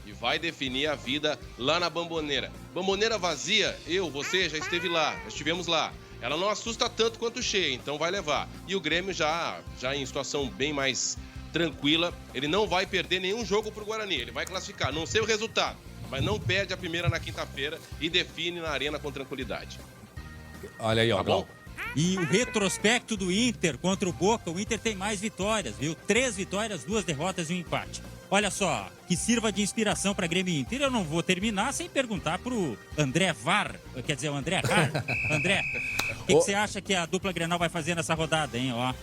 e vai definir a vida lá na Bombonera. Bombonera vazia, você já esteve lá, já estivemos lá. Ela não assusta tanto quanto cheia, então vai levar. E o Grêmio já em situação bem mais tranquila, ele não vai perder nenhum jogo pro Guarani, ele vai classificar, não sei o resultado, mas não perde a primeira na quinta-feira e define na arena com tranquilidade. Olha aí, ó. Tá bom? E o retrospecto do Inter contra o Boca, o Inter tem mais vitórias, viu? 3 vitórias, 2 derrotas e um empate. Olha só, que sirva de inspiração para Grêmio e Inter. Eu não vou terminar sem perguntar pro André Var, quer dizer, o André Har. André, o que você acha que a dupla Grenal vai fazer nessa rodada, hein? Ó.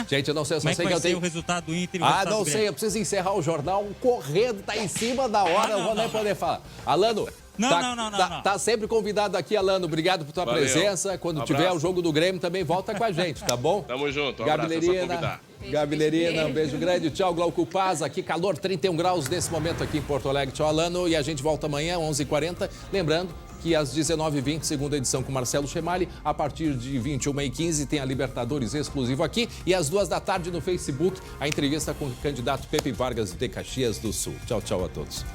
Gente, eu não sei, eu só sei que eu tenho... o resultado do Inter e o resultado não do Grêmio? sei, eu preciso encerrar o jornal correndo, tá em cima da hora, eu vou nem poder falar. Alano, Não. Tá sempre convidado aqui, Alano. Obrigado por tua presença. Quando tiver o jogo do Grêmio, também volta com a gente, tá bom? Tamo junto. Um abraço, é só convidar. Gabilerina, um beijo grande. Tchau, Glauco Paz. Aqui, calor 31 graus nesse momento aqui em Porto Alegre. Tchau, Alano. E a gente volta amanhã, 11h40. Lembrando que às 19h20, segunda edição com Marcelo Chemali. A partir de 21h15 tem a Libertadores exclusivo aqui. E às 2 da tarde no Facebook, a entrevista com o candidato Pepe Vargas de Caxias do Sul. Tchau, tchau a todos.